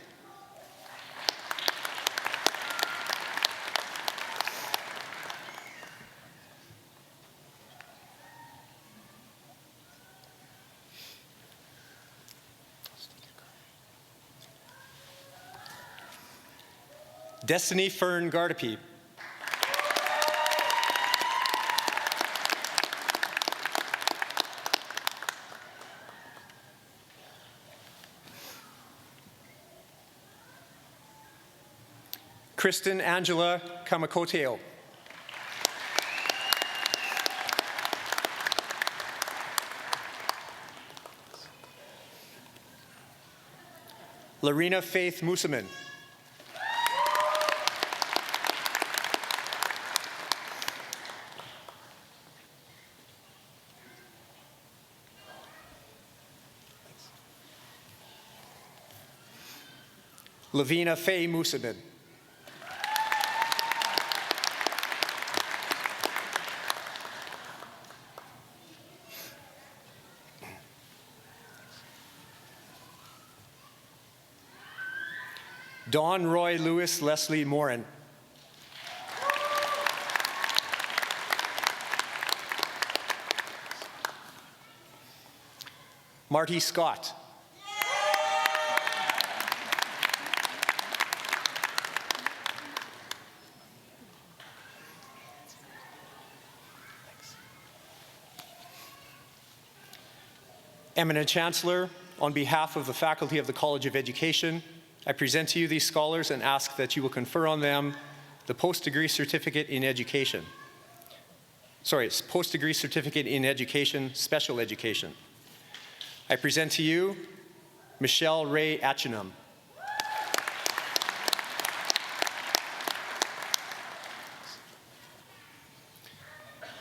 Destiny Fern Gardapi. Kristen Angela Kamakoteo. Larina Faith Musaman. Lavina Faye Musaman. Dawn Roy Lewis Leslie Morin. Marty Scott. Eminent Chancellor, on behalf of the faculty of the College of Education, I present to you these scholars and ask that you will confer on them the post-degree certificate in education. Sorry, it's post-degree certificate in education, special education. I present to you Michelle Ray Achinum.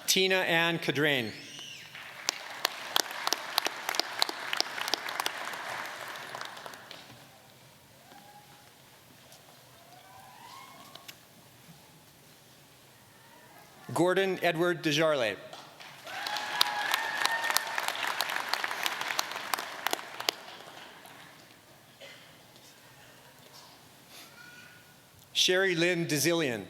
Tina Ann Cadrain. Gordon Edward Desjarlais. Sherry Lynn Dezillian.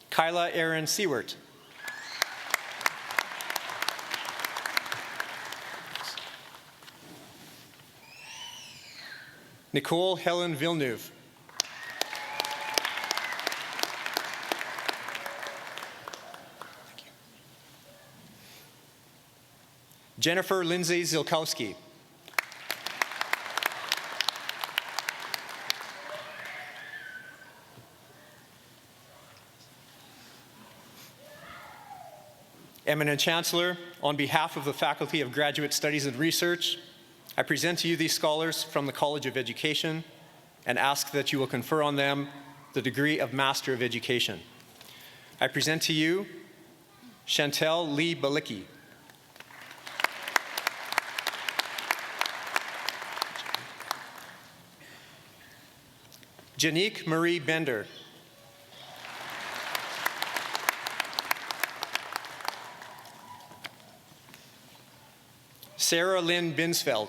Kyla Aaron Seward. Nicole Helen Villeneuve. Jennifer Lindsay Zilkowski. Eminent Chancellor, on behalf of the Faculty of Graduate Studies and Research, I present to you these scholars from the College of Education and ask that you will confer on them the degree of Master of Education. I present to you Chantel Lee Balicki. Janique Marie Bender. Sarah Lynn Binsfeld.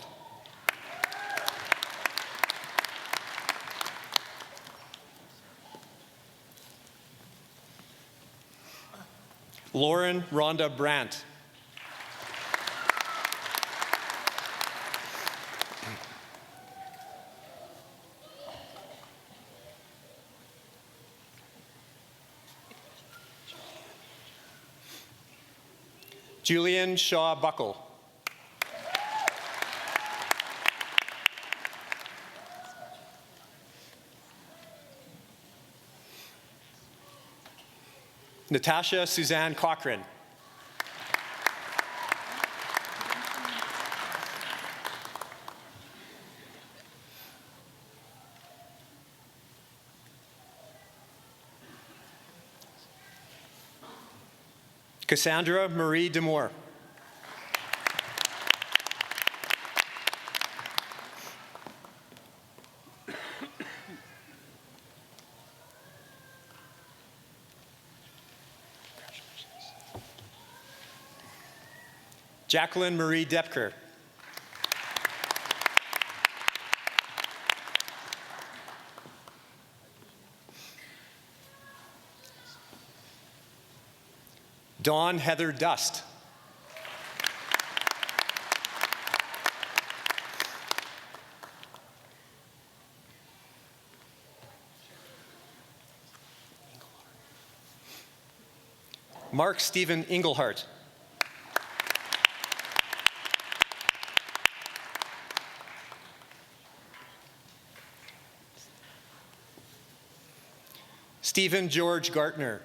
Lauren Rhonda Brandt. Julian Shaw Buckle. Natasha Suzanne Cochran. Cassandra Marie Demore. Jacqueline Marie Depker. Dawn Heather Dust. Mark Stephen Englehart. Stephen George Gartner.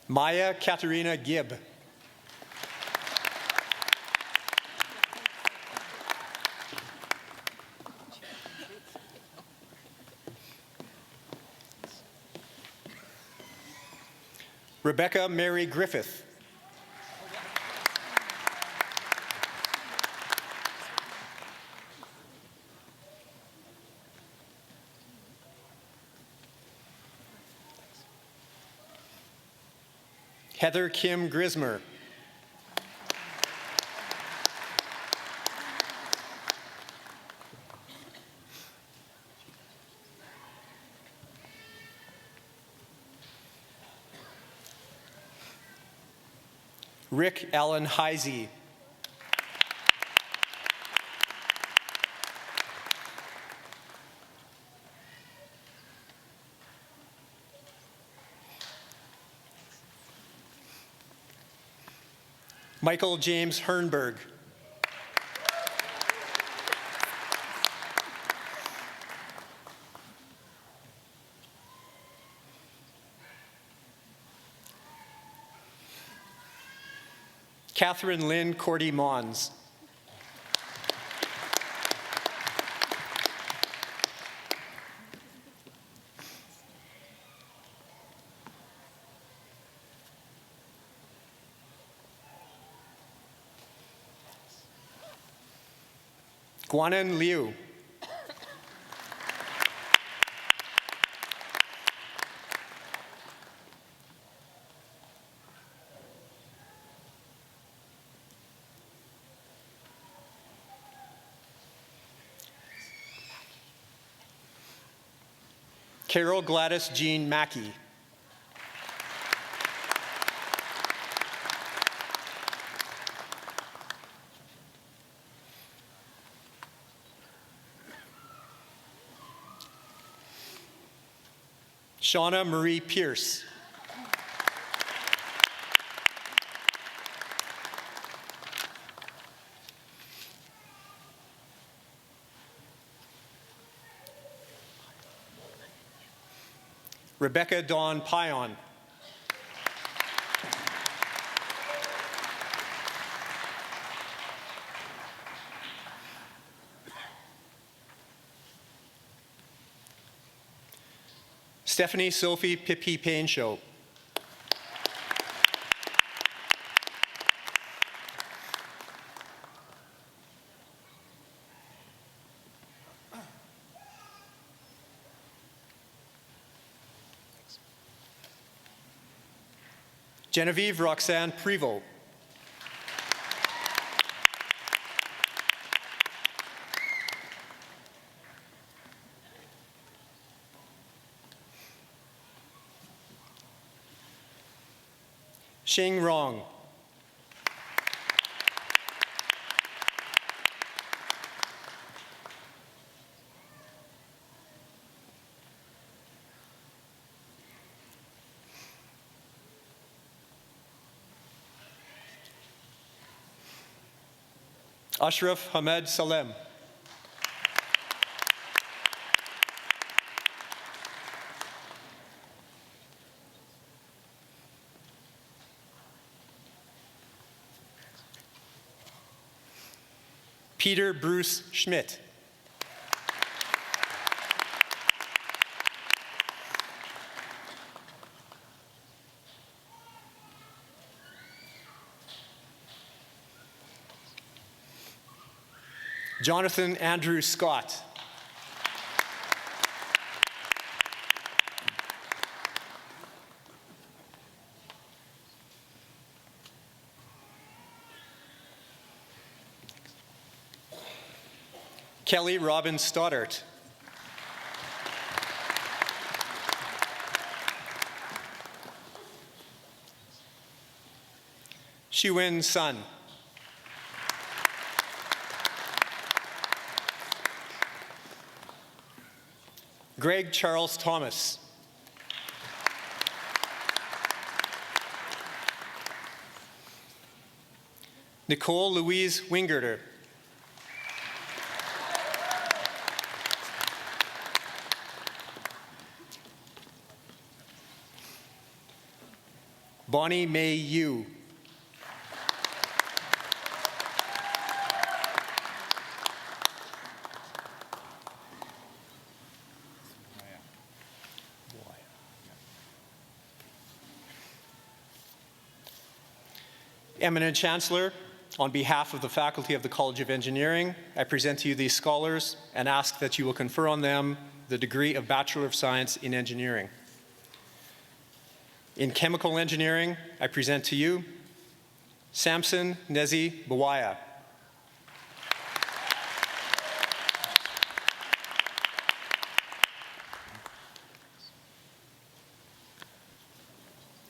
Maya Katerina Gibb. Rebecca Mary Griffith. Heather Kim Grismer. Rick Allen Heisey. Michael James Hernberg. Catherine Lynn Cordy Mons. Guanan Liu. Carol Gladys Jean Mackey. Shauna Marie Pierce. Rebecca Dawn Pion. Stephanie Sophie Pippi Painshow. Genevieve Roxanne Prevost. Xing Rong. Ashraf Hamed Salem. Peter Bruce Schmidt. Jonathan Andrew Scott. Kelly Robin Stoddart. Shiwen Sun. Greg Charles Thomas. Nicole Louise Wingerter. Bonnie May Yu. Eminent Chancellor, on behalf of the faculty of the College of Engineering, I present to you these scholars and ask that you will confer on them the degree of Bachelor of Science in Engineering. In Chemical Engineering, I present to you Samson Nezi Bawaya.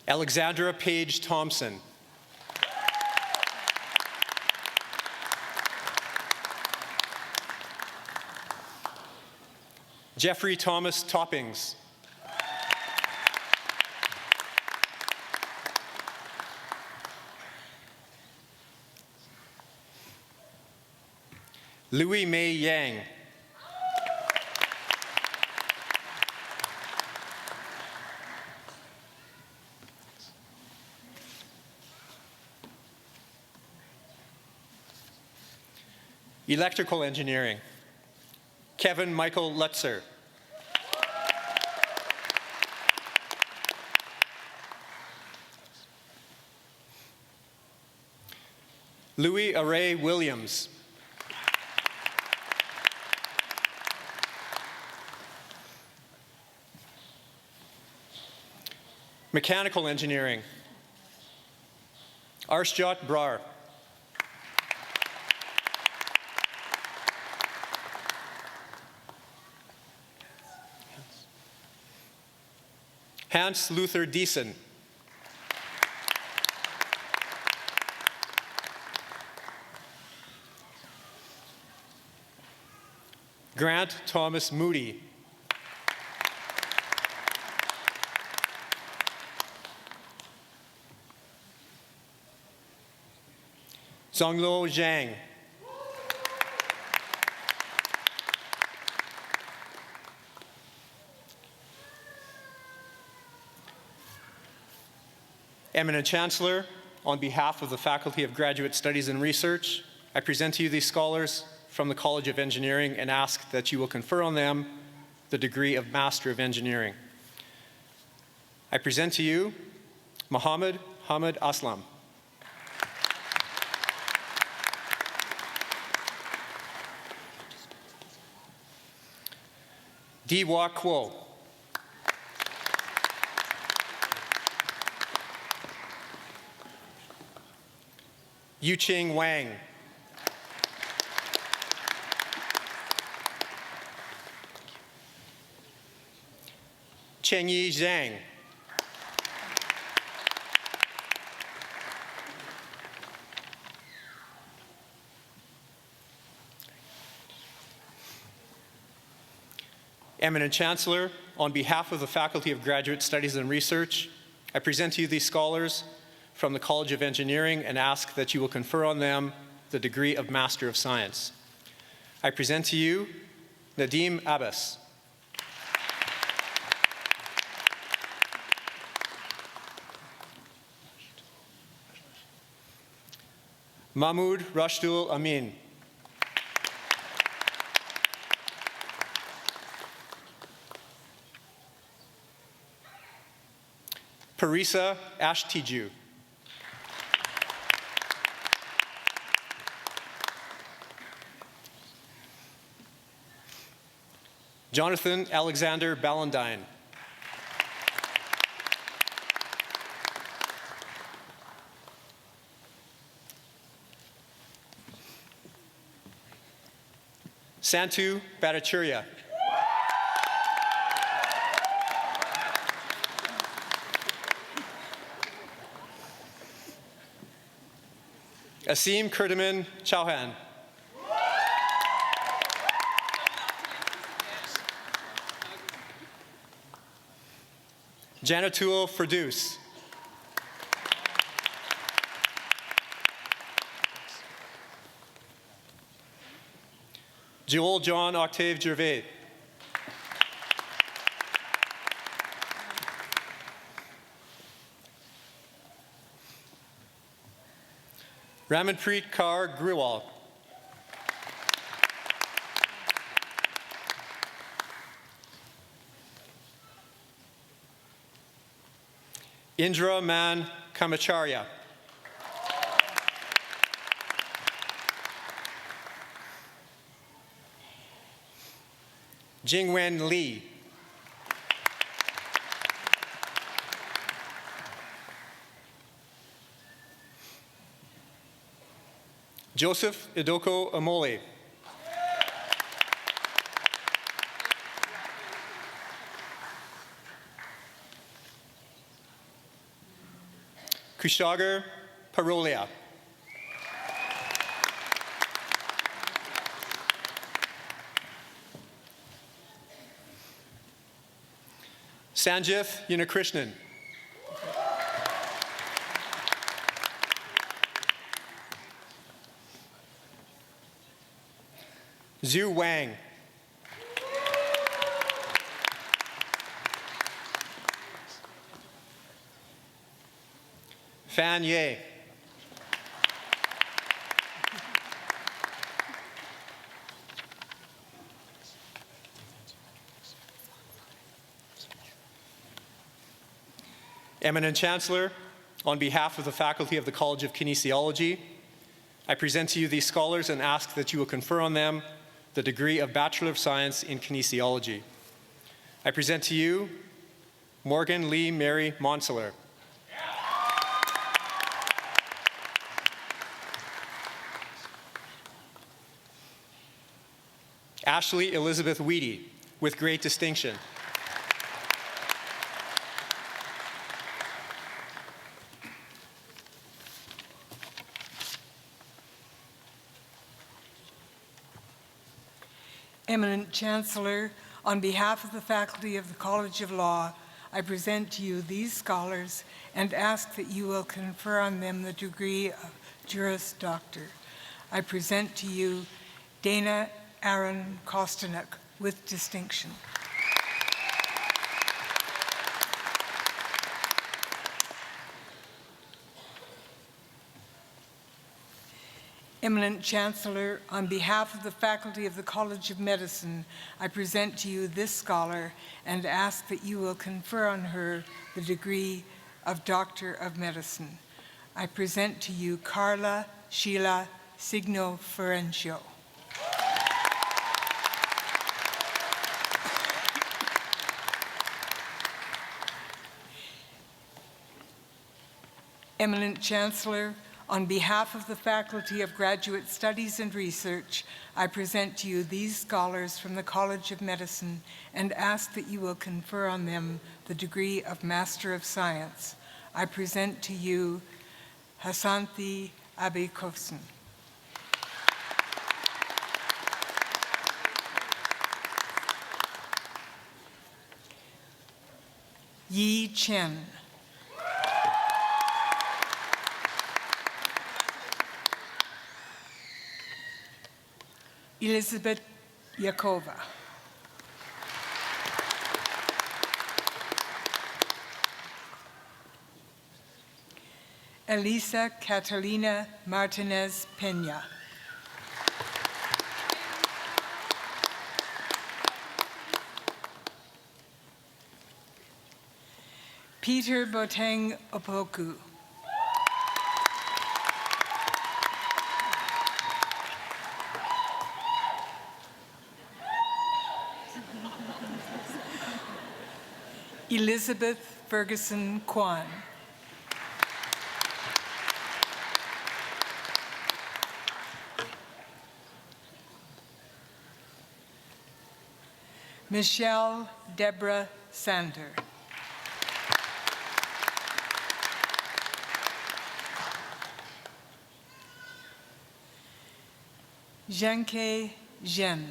Alexandra Page Thompson. Jeffrey Thomas Toppings. Louis May Yang. Electrical Engineering, Kevin Michael Lutzer. Louis Array Williams. Mechanical Engineering, Arshjot Brar. Hans Luther Diesen. Grant Thomas Moody. Zhongluo Zhang. Eminent Chancellor, on behalf of the Faculty of Graduate Studies and Research, I present to you these scholars from the College of Engineering and ask that you will confer on them the degree of Master of Engineering. I present to you Muhammad Hamid Aslam. Diwa Kuo. Yuqing Wang. Chengyi Zhang. Eminent Chancellor, on behalf of the Faculty of Graduate Studies and Research, I present to you these scholars from the College of Engineering and ask that you will confer on them the degree of Master of Science. I present to you Nadim Abbas. Mahmoud Rashdul Amin. Parisa Ashtiju. Jonathan Alexander Ballandine. Santu Bhattacharya. Asim Kurdaman Chauhan. Janatul Firdaus. Joel John Octave Gervais. Ramanpreet Kaur Grewal. Indra Man Kamacharya. Jingwen Li. Joseph Idoko Amole. Kushagar Parolia. Sanjith Unikrishnan. Zhu Wang. Fan Ye. Eminent Chancellor, on behalf of the faculty of the College of Kinesiology, I present to you these scholars and ask that you will confer on them the degree of Bachelor of Science in Kinesiology. I present to you Morgan Lee Mary Monseler. Ashley Elizabeth Weedy, with great distinction. Eminent Chancellor, on behalf of the faculty of the College of Law, I present to you these scholars and ask that you will confer on them the degree of Juris Doctor. I present to you Dana Aaron Kostanek, with distinction. Eminent Chancellor, on behalf of the faculty of the College of Medicine, I present to you this scholar and ask that you will confer on her the degree of Doctor of Medicine. I present to you Carla Sheila Signo Ferencio. Eminent Chancellor, on behalf of the Faculty of Graduate Studies and Research, I present to you these scholars from the College of Medicine and ask that you will confer on them the degree of Master of Science. I present to you Hasanthi Abikosen. Yi Chen. Elizabeth Yakova. Elisa Catalina Martinez Peña. Peter Boteng Opoku. Elizabeth Ferguson Kwan. Michelle Deborah Sander. Zhenke Zhen.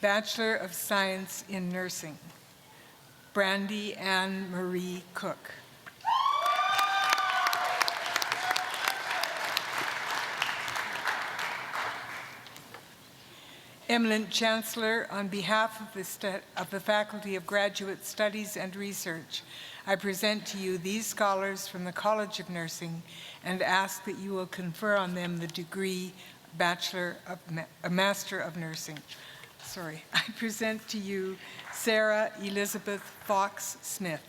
Bachelor of Science in Nursing, Brandy Ann Marie Cook. Eminent Chancellor, on behalf of the Faculty of Graduate Studies and Research, I present to you these scholars from the College of Nursing and ask that you will confer on them the degree Master of Nursing. I present to you Sarah Elizabeth Fox Smith.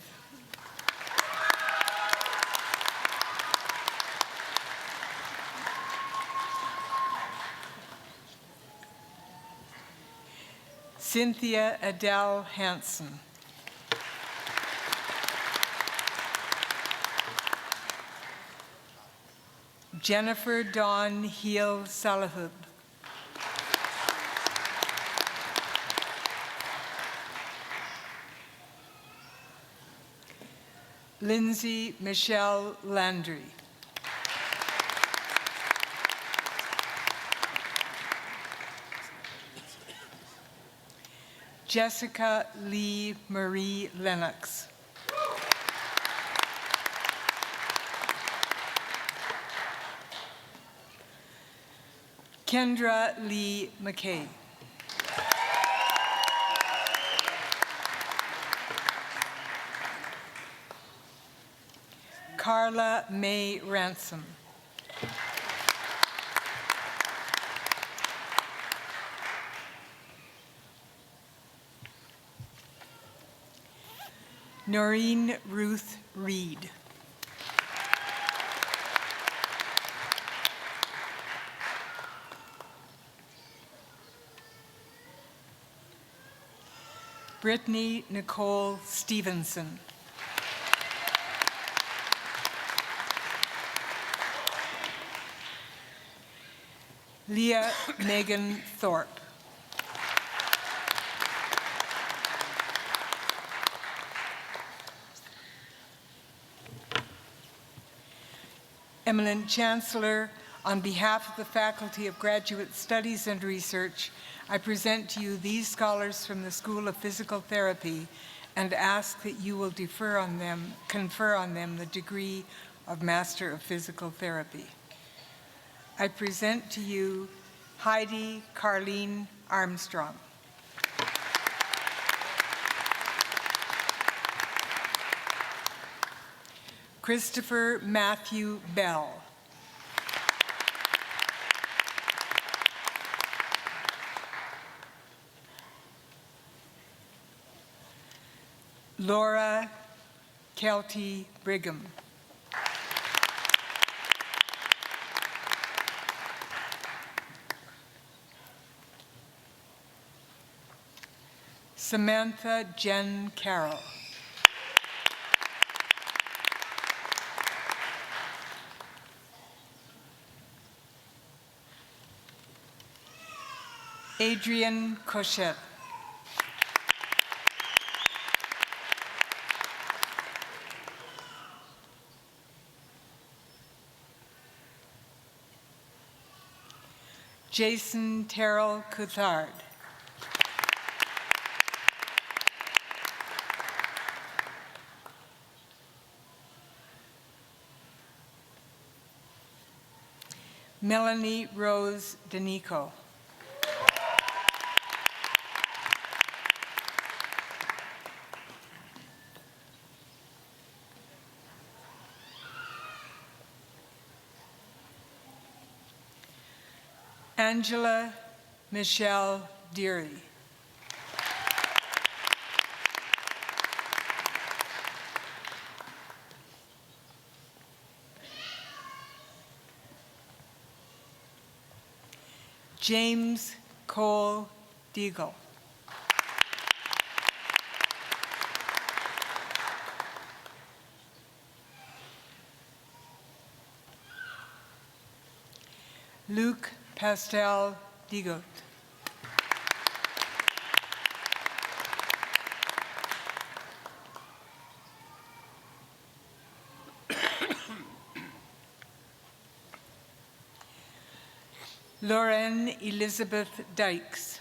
Cynthia Adele Hansen. Jennifer Dawn Heel Salahub. Lindsay Michelle Landry. Jessica Lee Marie Lennox. Kendra Lee McKay. Carla May Ransom. Noreen Ruth Reed. Brittany Nicole Stevenson. Leah Megan Thorpe. Eminent Chancellor, on behalf of the Faculty of Graduate Studies and Research, I present to you these scholars from the School of Physical Therapy and ask that you will confer on them the degree of Master of Physical Therapy. I present to you Heidi Carlene Armstrong. Christopher Matthew Bell. Laura Kelty Brigham. Samantha Jen Carroll. Adrian Cochette. Jason Terrell Couthard. Melanie Rose Danico. Angela Michelle Deary. James Cole Deagle. Luke Pastel Digot. Lauren Elizabeth Dykes.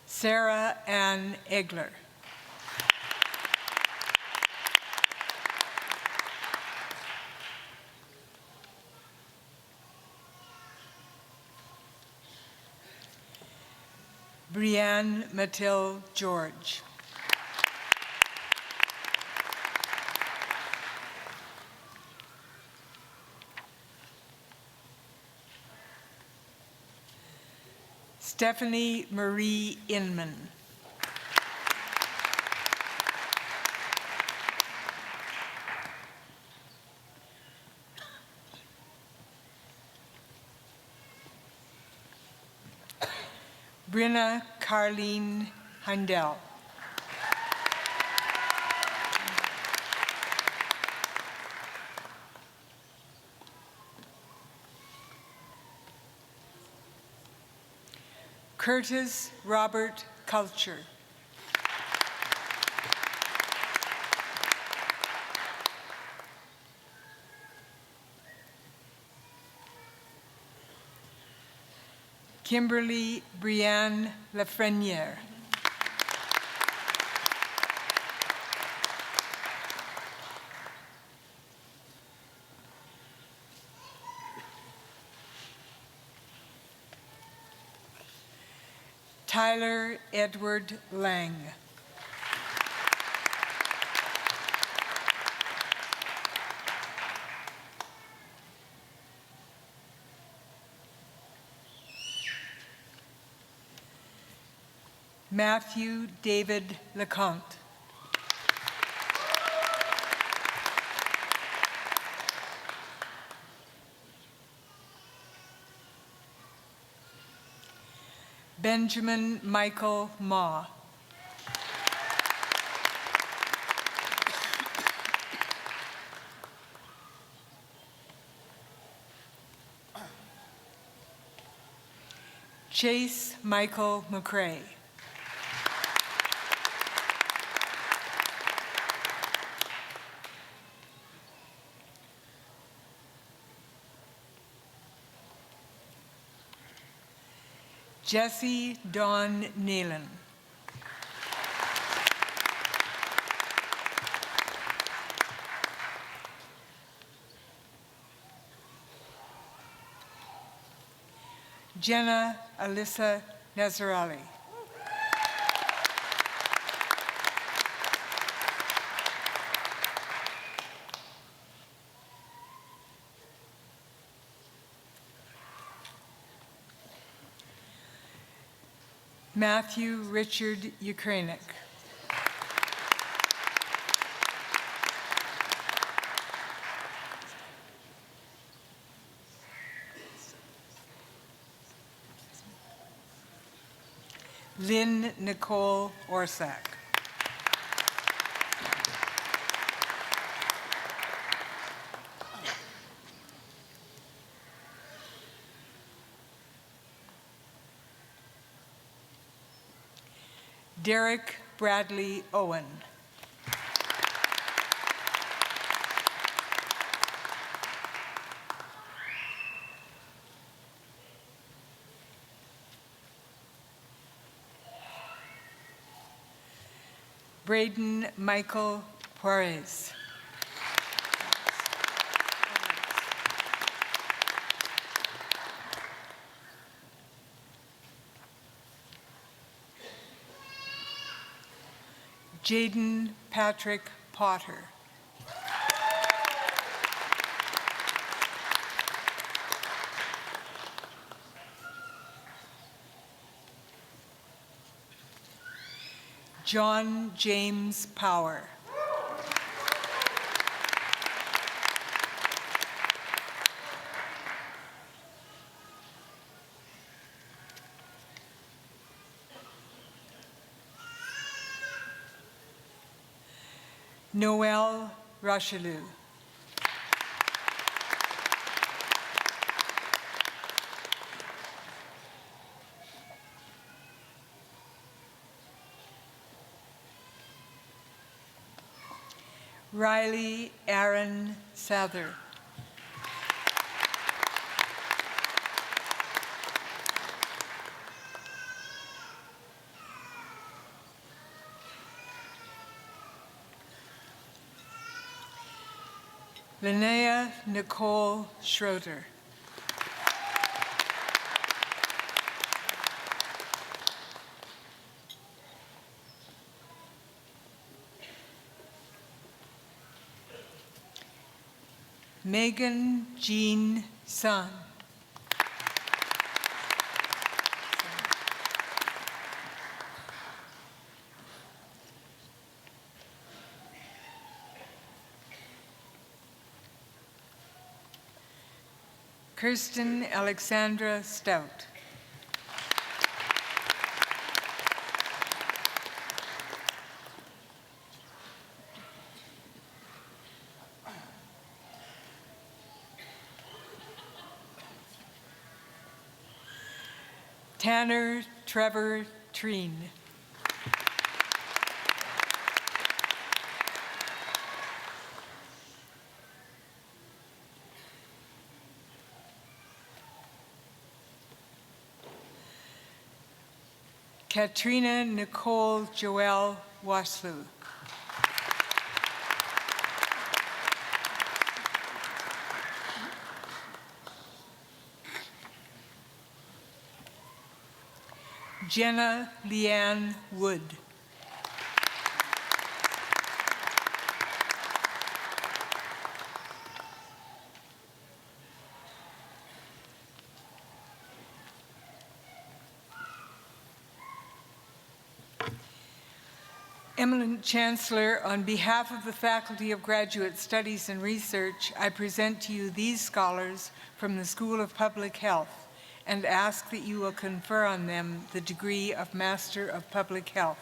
Sarah Ann Egler. Brianne Mathilde George. Stephanie Marie Inman. Brenna Carleen Heindel. Curtis Robert Culture. Kimberly Brianne Lafreniere. Tyler Edward Lang. Matthew David LeConte. Benjamin Michael Ma. Chase Michael McCrae. Jesse Dawn Nealon. Jenna Alyssa Nazarali. Matthew Richard Ukrainic. Lynn Nicole Orsak. Derek Bradley Owen. Braden Michael Juarez. Jaden Patrick Potter. John James Power. Noel Rochelieu. Riley Aaron Sather. Linnea Nicole Schroeder. Megan Jean Sun. Kirsten Alexandra Stout. Tanner Trevor Treen. Katrina Nicole Joelle Waslu. Jenna Leanne Wood. Eminent Chancellor, on behalf of the Faculty of Graduate Studies and Research, I present to you these scholars from the School of Public Health and ask that you will confer on them the degree of Master of Public Health.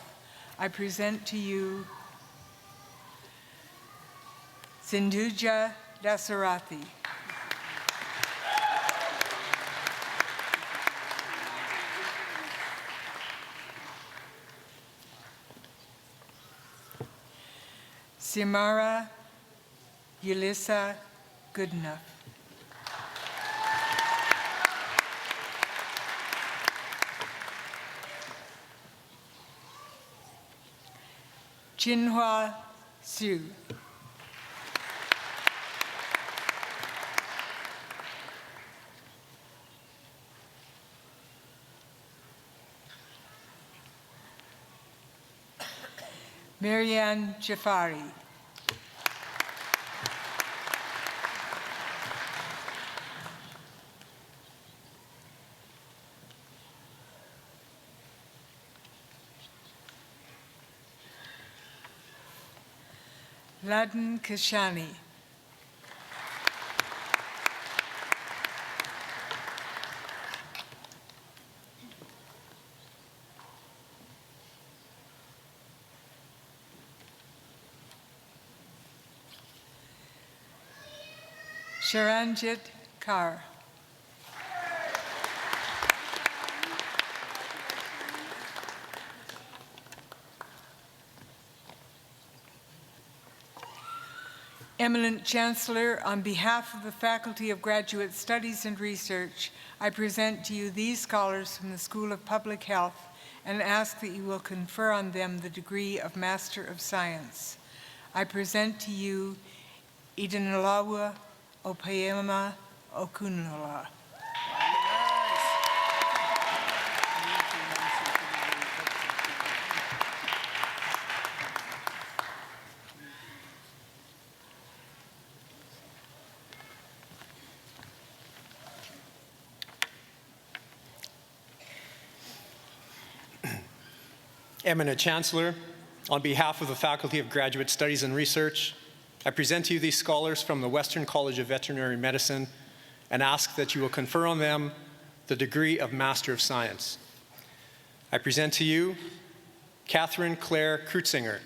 I present to you Sindhuja Dasarathi. Simara Yulissa Goodenough. Jinhua Su. Marianne Jafari. Laden Kashani. Sharanjit Kaur. Eminent Chancellor, on behalf of the Faculty of Graduate Studies and Research, I present to you these scholars from the School of Public Health and ask that you will confer on them the degree of Master of Science. I present to you Idanalawa Opayema Okunola. Eminent Chancellor, on behalf of the Faculty of Graduate Studies and Research, I present to you these scholars from the Western College of Veterinary Medicine and ask that you will confer on them the degree of Master of Science. I present to you Catherine Claire Krutzinger.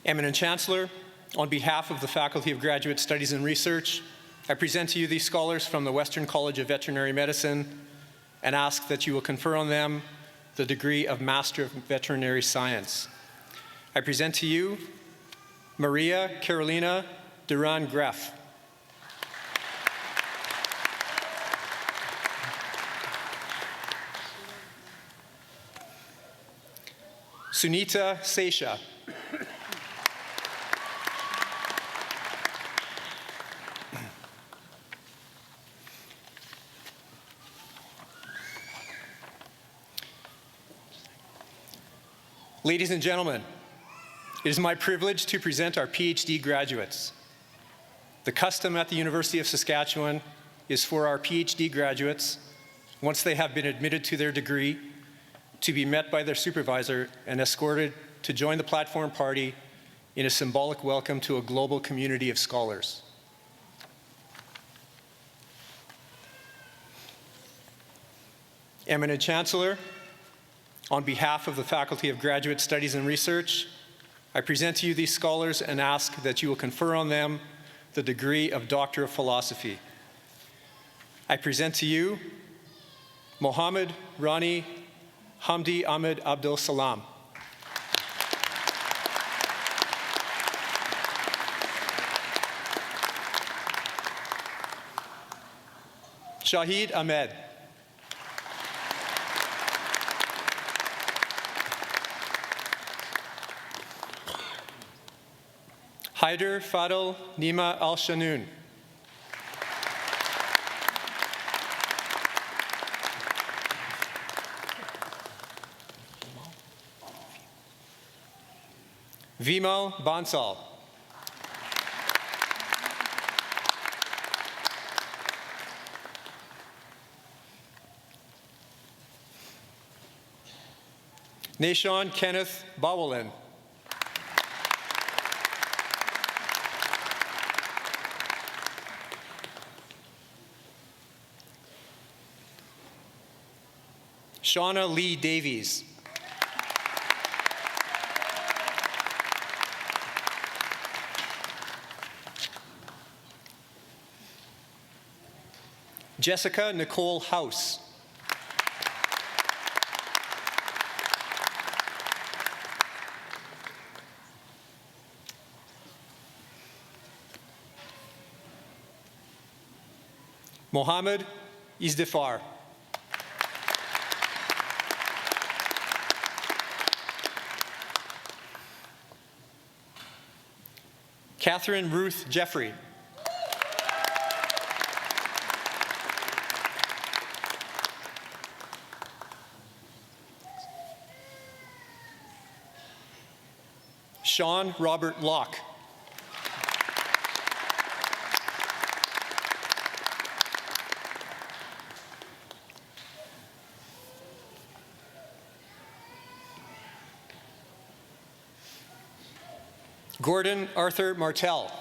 Eminent Chancellor, on behalf of the Faculty of Graduate Studies and Research, I present to you these scholars from the Western College of Veterinary Medicine and ask that you will confer on them the degree of Master of Veterinary Science. I present to you Maria Carolina Duran-Greff. Sunita Sesha. Ladies and gentlemen, it is my privilege to present our PhD graduates. The custom at the University of Saskatchewan is for our PhD graduates, once they have been admitted to their degree, to be met by their supervisor and escorted to join the platform party in a symbolic welcome to a global community of scholars. Eminent Chancellor, on behalf of the Faculty of Graduate Studies and Research, I present to you these scholars and ask that you will confer on them the degree of Doctor of Philosophy. I present to you Mohammed Rani Hamdi Ahmed Abdul Salam. Shahid Ahmed. Haider Fadl Nima Al-Shanoon. Vimal Bansal. Nashon Kenneth Bawalin. Shauna Lee Davies. Jessica Nicole House. Mohammed Izdifar. Catherine Ruth Jeffrey. Sean Robert Locke. Gordon Arthur Martell.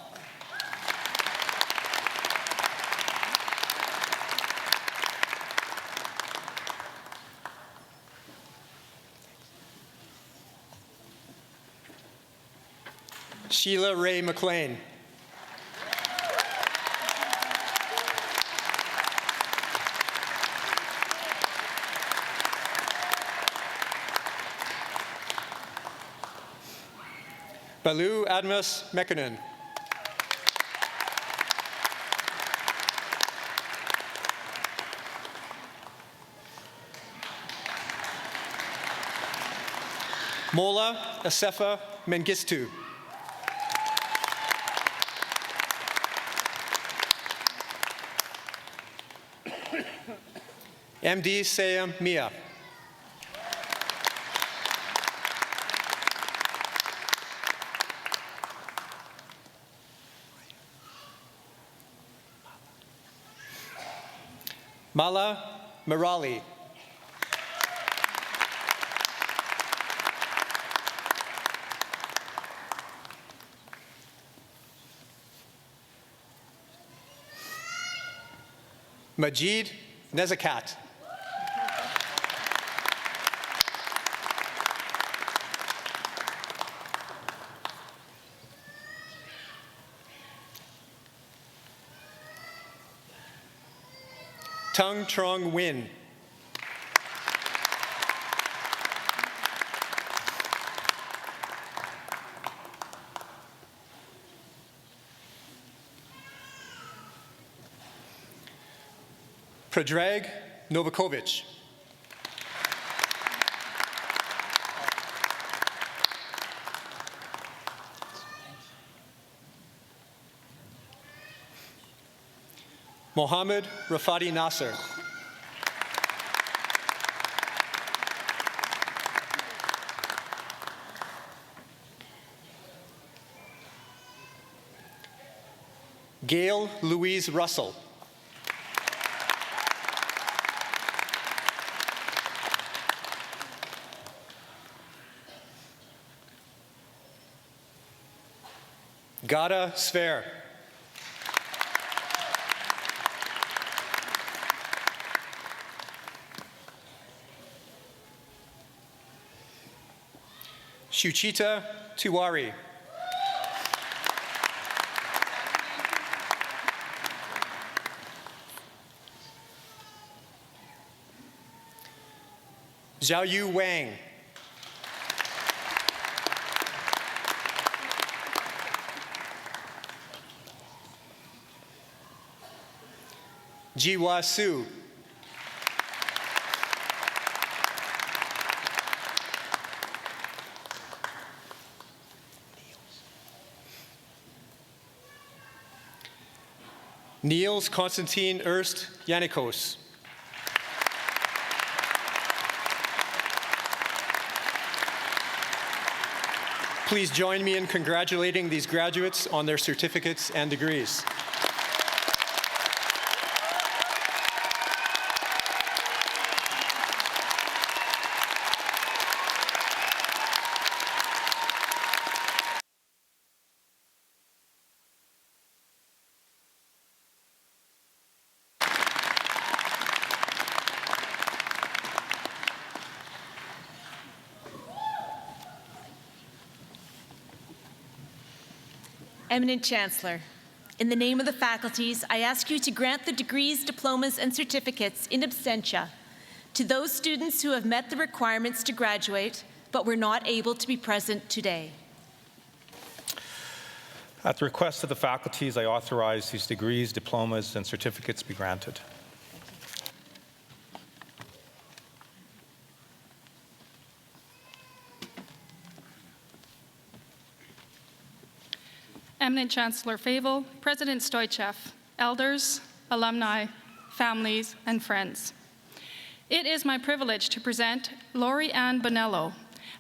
Sheila Ray McLean. Balu Admas Mekanen. Mola Asefa Mengistu. MD Sayam Mia. Mala Merali. Majid Nezakat. Tung Trong Win. Predrag Novakovic. Mohammed Rafati Nasser. Gail Louise Russell. Gada Sver. Shuchita Tiwari. Xiaoyu Wang. Jiwa Su. Niels Konstantin Erst Yanikos. Please join me in congratulating these graduates on their certificates and degrees. Eminent Chancellor, in the name of the faculties, I ask you to grant the degrees, diplomas, and certificates in absentia to those students who have met the requirements to graduate but were not able to be present today. At the request of the faculties, I authorize these degrees, diplomas, and certificates be granted. Eminent Chancellor Favel, President Stoichev, elders, alumni, families, and friends. It is my privilege to present Lori Ann Bonello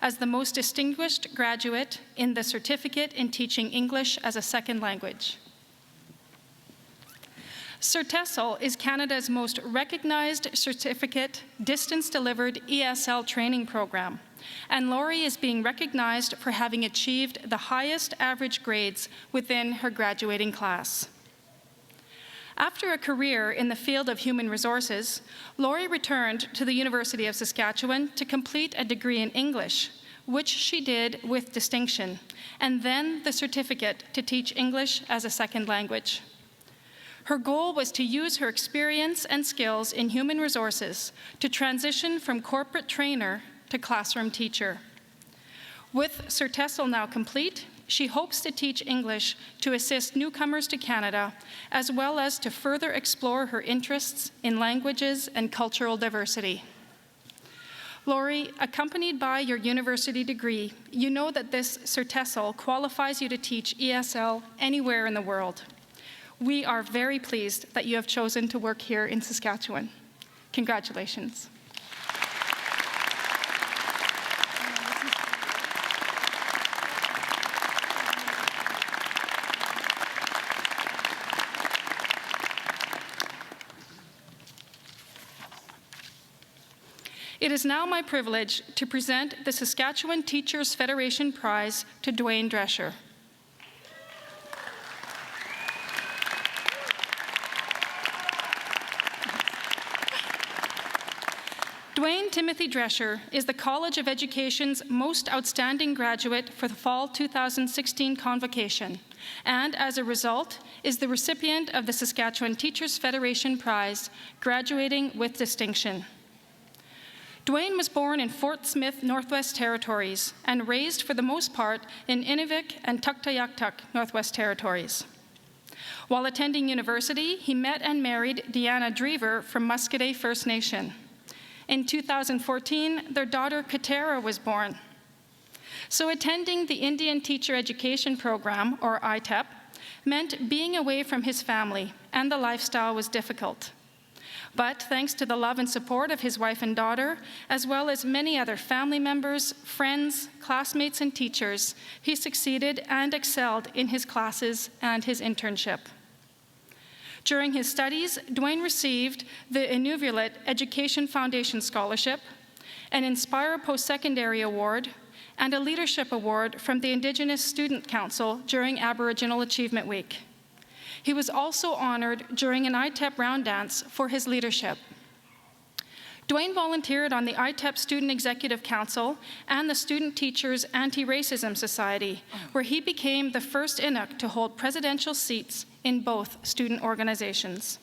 as the most distinguished graduate in the Certificate in Teaching English as a Second Language. CerTESOL is Canada's most recognized certificate distance-delivered ESL training program, and Lori is being recognized for having achieved the highest average grades within her graduating class. After a career in the field of human resources, Lori returned to the University of Saskatchewan to complete a degree in English, which she did with distinction, and then the certificate to teach English as a second language. Her goal was to use her experience and skills in human resources to transition from corporate trainer to classroom teacher. With CerTESOL now complete, she hopes to teach English to assist newcomers to Canada, as well as to further explore her interests in languages and cultural diversity. Lori, accompanied by your university degree, you know that this CerTESOL qualifies you to teach ESL anywhere in the world. We are very pleased that you have chosen to work here in Saskatchewan. Congratulations. It is now my privilege to present the Saskatchewan Teachers Federation Prize to Dwayne Drescher. Dwayne Timothy Drescher is the College of Education's most outstanding graduate for the fall 2016 Convocation and as a result is the recipient of the Saskatchewan Teachers Federation Prize, graduating with distinction. Dwayne was born in Fort Smith, Northwest Territories, and raised for the most part in Inuvik and Tuktoyaktuk, Northwest Territories. While attending university, he met and married Deanna Drever from Muscadet First Nation. In 2014, their daughter Katera was born. So attending the Indian Teacher Education Program, or ITEP, meant being away from his family, and the lifestyle was difficult. But thanks to the love and support of his wife and daughter, as well as many other family members, friends, classmates, and teachers, he succeeded and excelled in his classes and his internship. During his studies, Dwayne received the Inuvialuit Education Foundation Scholarship, an Inspire Post-Secondary Award, and a Leadership Award from the Indigenous Student Council during Aboriginal Achievement Week. He was also honored during an ITEP round dance for his leadership. Dwayne volunteered on the ITEP Student Executive Council and the Student Teachers Anti-Racism Society, where he became the first Inuk to hold presidential seats in both student organizations.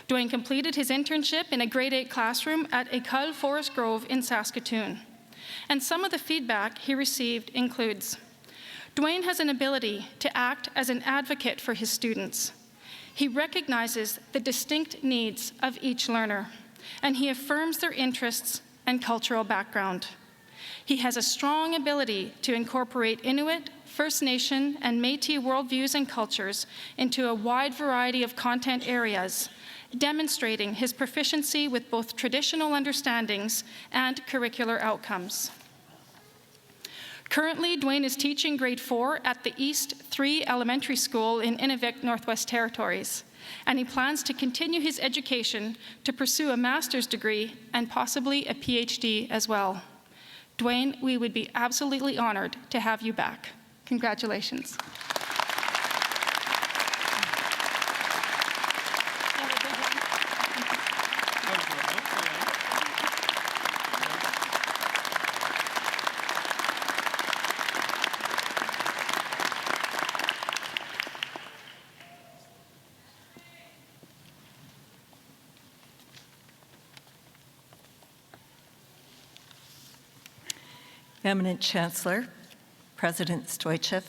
Dwayne completed his internship in a grade 8 classroom at École Forest Grove in Saskatoon. And some of the feedback he received includes: Dwayne has an ability to act as an advocate for his students. He recognizes the distinct needs of each learner, and he affirms their interests and cultural background. He has a strong ability to incorporate Inuit, First Nation, and Métis worldviews and cultures into a wide variety of content areas, demonstrating his proficiency with both traditional understandings and curricular outcomes. Currently, Dwayne is teaching grade 4 at the East 3 Elementary School in Inuvik, Northwest Territories, and he plans to continue his education to pursue a master's degree and possibly a PhD as well. Dwayne, we would be absolutely honored to have you back. Congratulations. Eminent Chancellor, President Stoichev,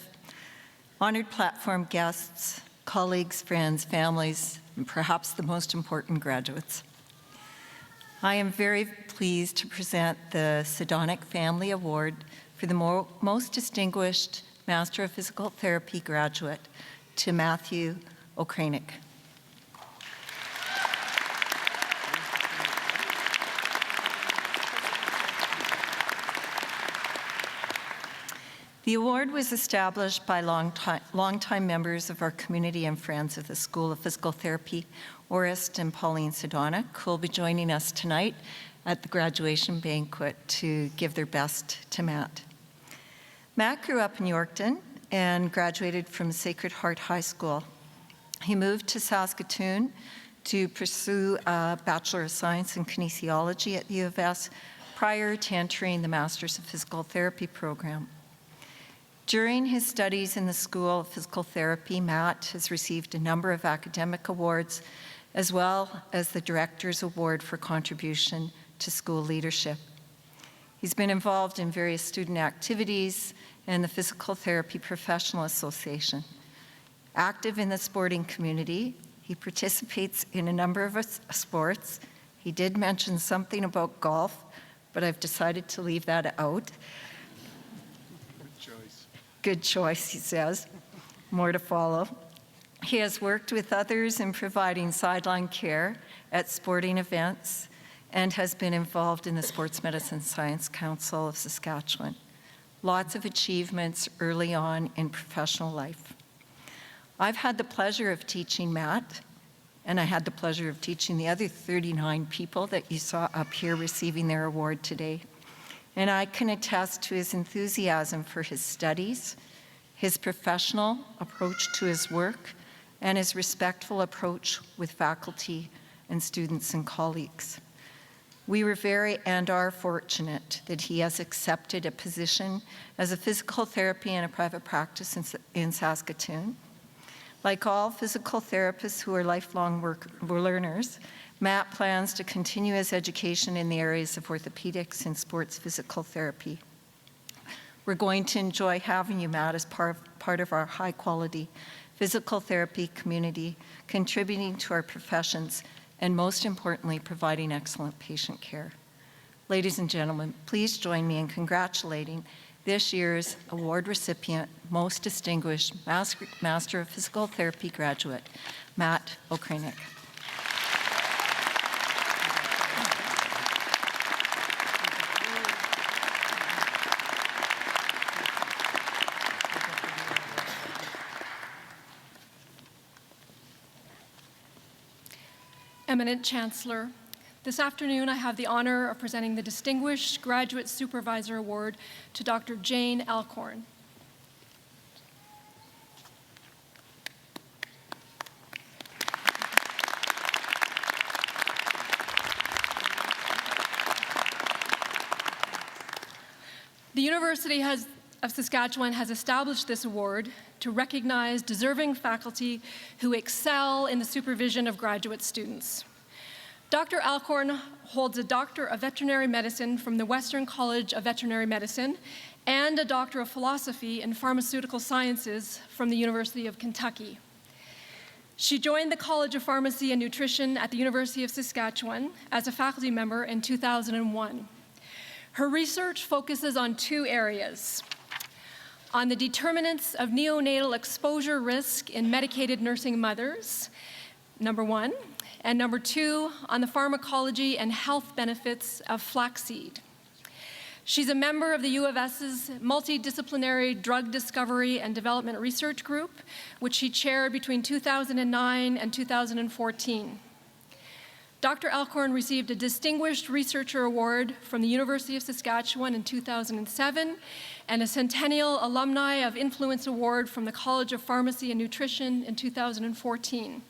honored platform guests, colleagues, friends, families, and perhaps the most important, graduates. I am very pleased to present the Sedonic Family Award for the most distinguished Master of Physical Therapy graduate to Matthew Oct22. The award was established by longtime members of our community and friends of the School of Physical Therapy, Orest and Pauline Sedonic, who will be joining us tonight at the graduation banquet to give their best to Matt. Matt grew up in Yorkton and graduated from Sacred Heart High School. He moved to Saskatoon to pursue a Bachelor of Science in Kinesiology at U of S prior to entering the Masters of Physical Therapy program. During his studies in the School of Physical Therapy, Matt has received a number of academic awards, as well as the Director's Award for contribution to school leadership. He's been involved in various student activities and the Physical Therapy Professional Association. Active in the sporting community, he participates in a number of sports. He did mention something about golf, but I've decided to leave that out. Good choice, he says. More to follow. He has worked with others in providing sideline care at sporting events and has been involved in the Sports Medicine Science Council of Saskatchewan. Lots of achievements early on in professional life. I've had the pleasure of teaching Matt, and I had the pleasure of teaching the other 39 people that you saw up here receiving their award today. And I can attest to his enthusiasm for his studies, his professional approach to his work, and his respectful approach with faculty and students and colleagues. We were very and are fortunate that he has accepted a position as a physical therapy in a private practice in Saskatoon. Like all physical therapists who are lifelong learners, Matt plans to continue his education in the areas of orthopedics and sports physical therapy. We're going to enjoy having you, Matt, as part of our high-quality physical therapy community, contributing to our professions, and most importantly, providing excellent patient care. Ladies and gentlemen, please join me in congratulating this year's award recipient, most distinguished Master of Physical Therapy graduate, Matt Oct22. Eminent Chancellor, this afternoon I have the honor of presenting the Distinguished Graduate Supervisor Award to Dr. Jane Alcorn. The University of Saskatchewan has established this award to recognize deserving faculty who excel in the supervision of graduate students. Dr. Alcorn holds a Doctor of Veterinary Medicine from the Western College of Veterinary Medicine and a Doctor of Philosophy in Pharmaceutical Sciences from the University of Kentucky. She joined the College of Pharmacy and Nutrition at the University of Saskatchewan as a faculty member in 2001. Her research focuses on two areas: on the determinants of neonatal exposure risk in medicated nursing mothers, number one, and number two, on the pharmacology and health benefits of flaxseed. She's a member of the U of S's Multidisciplinary Drug Discovery and Development Research Group, which she chaired between 2009 and 2014. Dr. Alcorn received a Distinguished Researcher Award from the University of Saskatchewan in 2007 and a Centennial Alumni of Influence Award from the College of Pharmacy and Nutrition in 2014.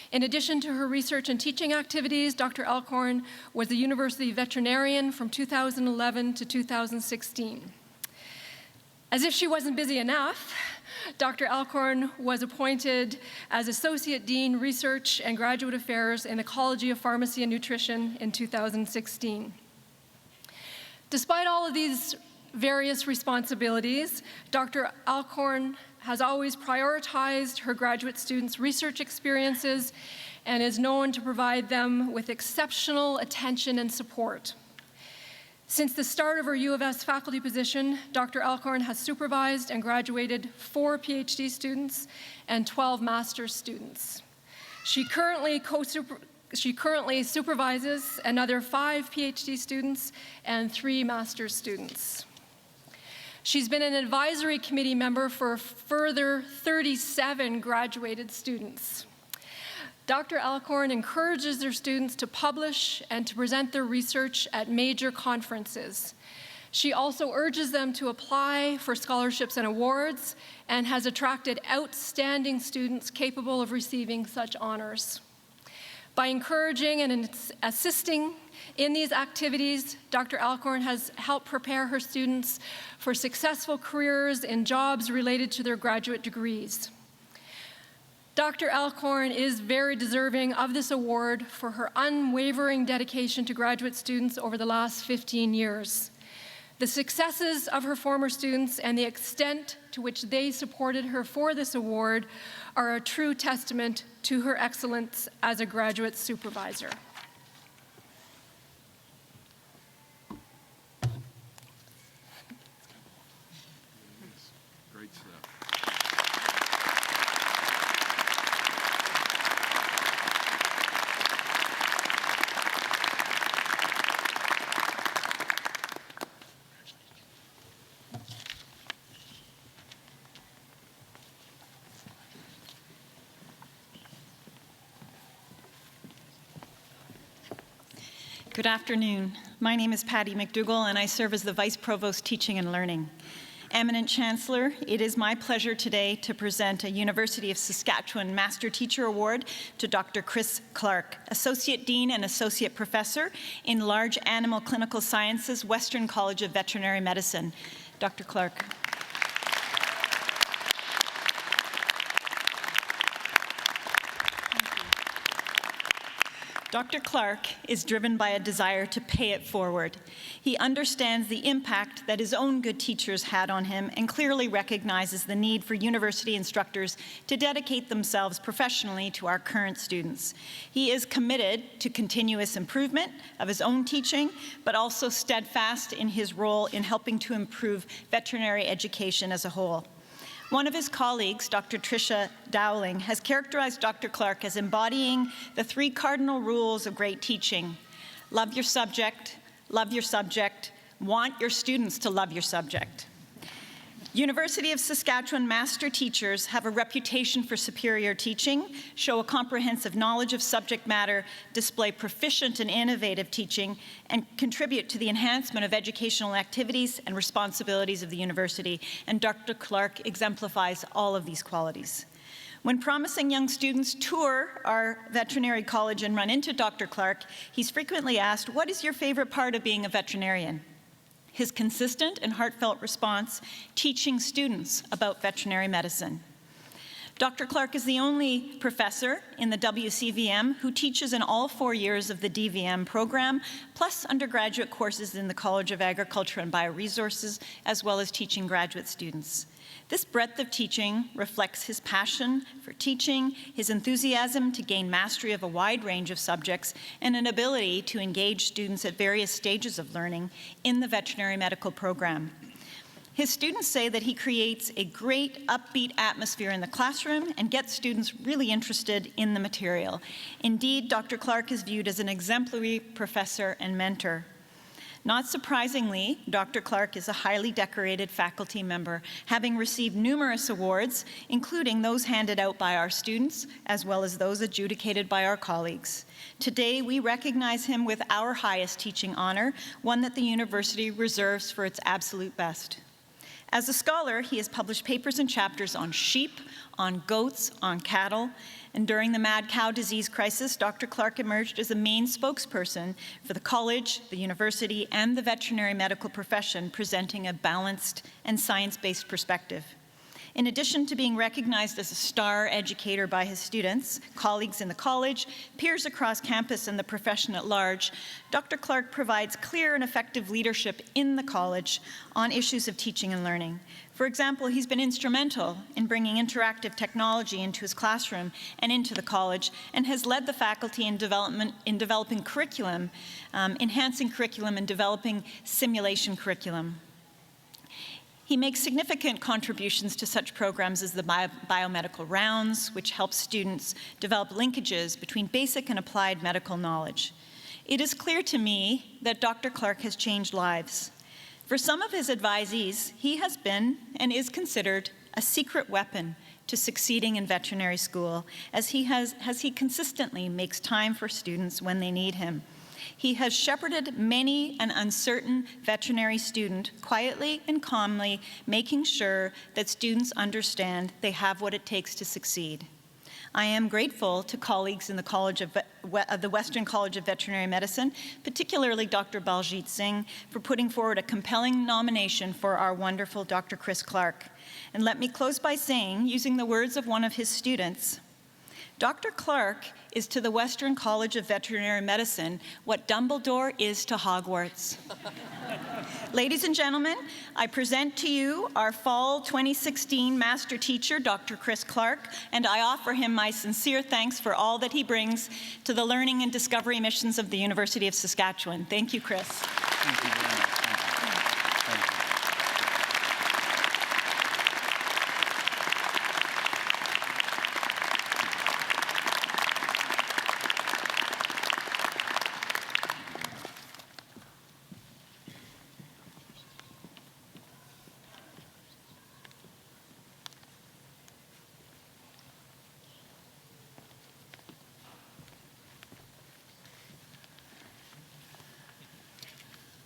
In addition to her research and teaching activities, Dr. Alcorn was a university veterinarian from 2011 to 2016. As if she wasn't busy enough, Dr. Alcorn was appointed as Associate Dean, Research and Graduate Affairs in the College of Pharmacy and Nutrition in 2016. Despite all of these various responsibilities, Dr. Alcorn has always prioritized her graduate students' research experiences and is known to provide them with exceptional attention and support. Since the start of her U of S faculty position, Dr. Alcorn has supervised and graduated 4 PhD students and 12 master's students. She currently supervises another 5 PhD students and 3 master's students. She's been an advisory committee member for a further 37 graduated students. Dr. Alcorn encourages their students to publish and to present their research at major conferences. She also urges them to apply for scholarships and awards and has attracted outstanding students capable of receiving such honors. By encouraging and assisting in these activities, Dr. Alcorn has helped prepare her students for successful careers in jobs related to their graduate degrees. Dr. Alcorn is very deserving of this award for her unwavering dedication to graduate students over the last 15 years. The successes of her former students and the extent to which they supported her for this award are a true testament to her excellence as a graduate supervisor. Great stuff. Good afternoon. My name is Patty McDougall, and I serve as the Vice Provost Teaching and Learning. Eminent Chancellor, it is my pleasure today to present a University of Saskatchewan Master Teacher Award to Dr. Chris Clark, Associate Dean and Associate Professor in Large Animal Clinical Sciences, Western College of Veterinary Medicine. Dr. Clark. Dr. Clark is driven by a desire to pay it forward. He understands the impact that his own good teachers had on him and clearly recognizes the need for university instructors to dedicate themselves professionally to our current students. He is committed to continuous improvement of his own teaching, but also steadfast in his role in helping to improve veterinary education as a whole. One of his colleagues, Dr. Tricia Dowling, has characterized Dr. Clark as embodying the 3 cardinal rules of great teaching. Love your subject, want your students to love your subject. University of Saskatchewan master teachers have a reputation for superior teaching, show a comprehensive knowledge of subject matter, display proficient and innovative teaching, and contribute to the enhancement of educational activities and responsibilities of the university. And Dr. Clark exemplifies all of these qualities. When promising young students tour our veterinary college and run into Dr. Clark, he's frequently asked, "What is your favorite part of being a veterinarian?" His consistent and heartfelt response, teaching students about veterinary medicine. Dr. Clark is the only professor in the WCVM who teaches in all 4 years of the DVM program, plus undergraduate courses in the College of Agriculture and Bioresources, as well as teaching graduate students. This breadth of teaching reflects his passion for teaching, his enthusiasm to gain mastery of a wide range of subjects, and an ability to engage students at various stages of learning in the veterinary medical program. His students say that he creates a great upbeat atmosphere in the classroom and gets students really interested in the material. Indeed, Dr. Clark is viewed as an exemplary professor and mentor. Not surprisingly, Dr. Clark is a highly decorated faculty member, having received numerous awards, including those handed out by our students, as well as those adjudicated by our colleagues. Today, we recognize him with our highest teaching honor, one that the university reserves for its absolute best. As a scholar, he has published papers and chapters on sheep, on goats, on cattle, and during the mad cow disease crisis, Dr. Clark emerged as a main spokesperson for the college, the university, and the veterinary medical profession, presenting a balanced and science-based perspective. In addition to being recognized as a star educator by his students, colleagues in the college, peers across campus, and the profession at large, Dr. Clark provides clear and effective leadership in the college on issues of teaching and learning. For example, he's been instrumental in bringing interactive technology into his classroom and into the college, and has led the faculty in developing curriculum, enhancing curriculum, and developing simulation curriculum. He makes significant contributions to such programs as the biomedical rounds, which helps students develop linkages between basic and applied medical knowledge. It is clear to me that Dr. Clark has changed lives. For some of his advisees, he has been and is considered a secret weapon to succeeding in veterinary school, as he consistently makes time for students when they need him. He has shepherded many an uncertain veterinary student quietly and calmly, making sure that students understand they have what it takes to succeed. I am grateful to colleagues in the College of the Western College of Veterinary Medicine, particularly Dr. Baljit Singh, for putting forward a compelling nomination for our wonderful Dr. Chris Clark. And let me close by saying, using the words of one of his students, Dr. Clark is to the Western College of Veterinary Medicine what Dumbledore is to Hogwarts. Ladies and gentlemen, I present to you our Fall 2016 Master Teacher, Dr. Chris Clark, and I offer him my sincere thanks for all that he brings to the learning and discovery missions of the University of Saskatchewan. Thank you, Chris. Thank you very much.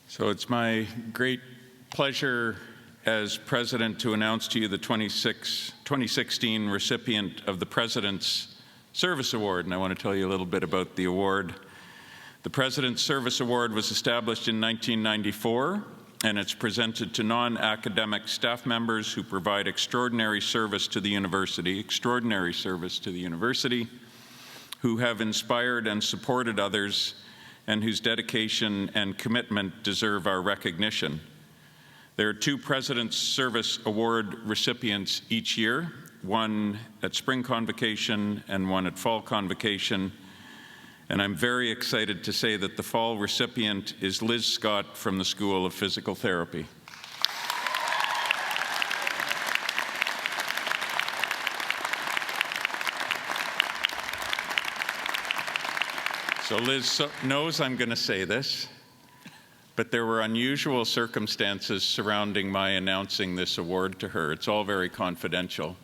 So it's my great pleasure as president to announce to you the 2016 recipient of the President's Service Award, and I want to tell you a little bit about the award. The President's Service Award was established in 1994, and it's presented to non-academic staff members who provide extraordinary service to the university, who have inspired and supported others, and whose dedication and commitment deserve our recognition. There are 2 President's Service Award recipients each year, one at Spring Convocation and one at Fall Convocation. And I'm very excited to say that the fall recipient is Liz Scott from the School of Physical Therapy. So Liz knows I'm going to say this, but there were unusual circumstances surrounding my announcing this award to her. It's all very confidential.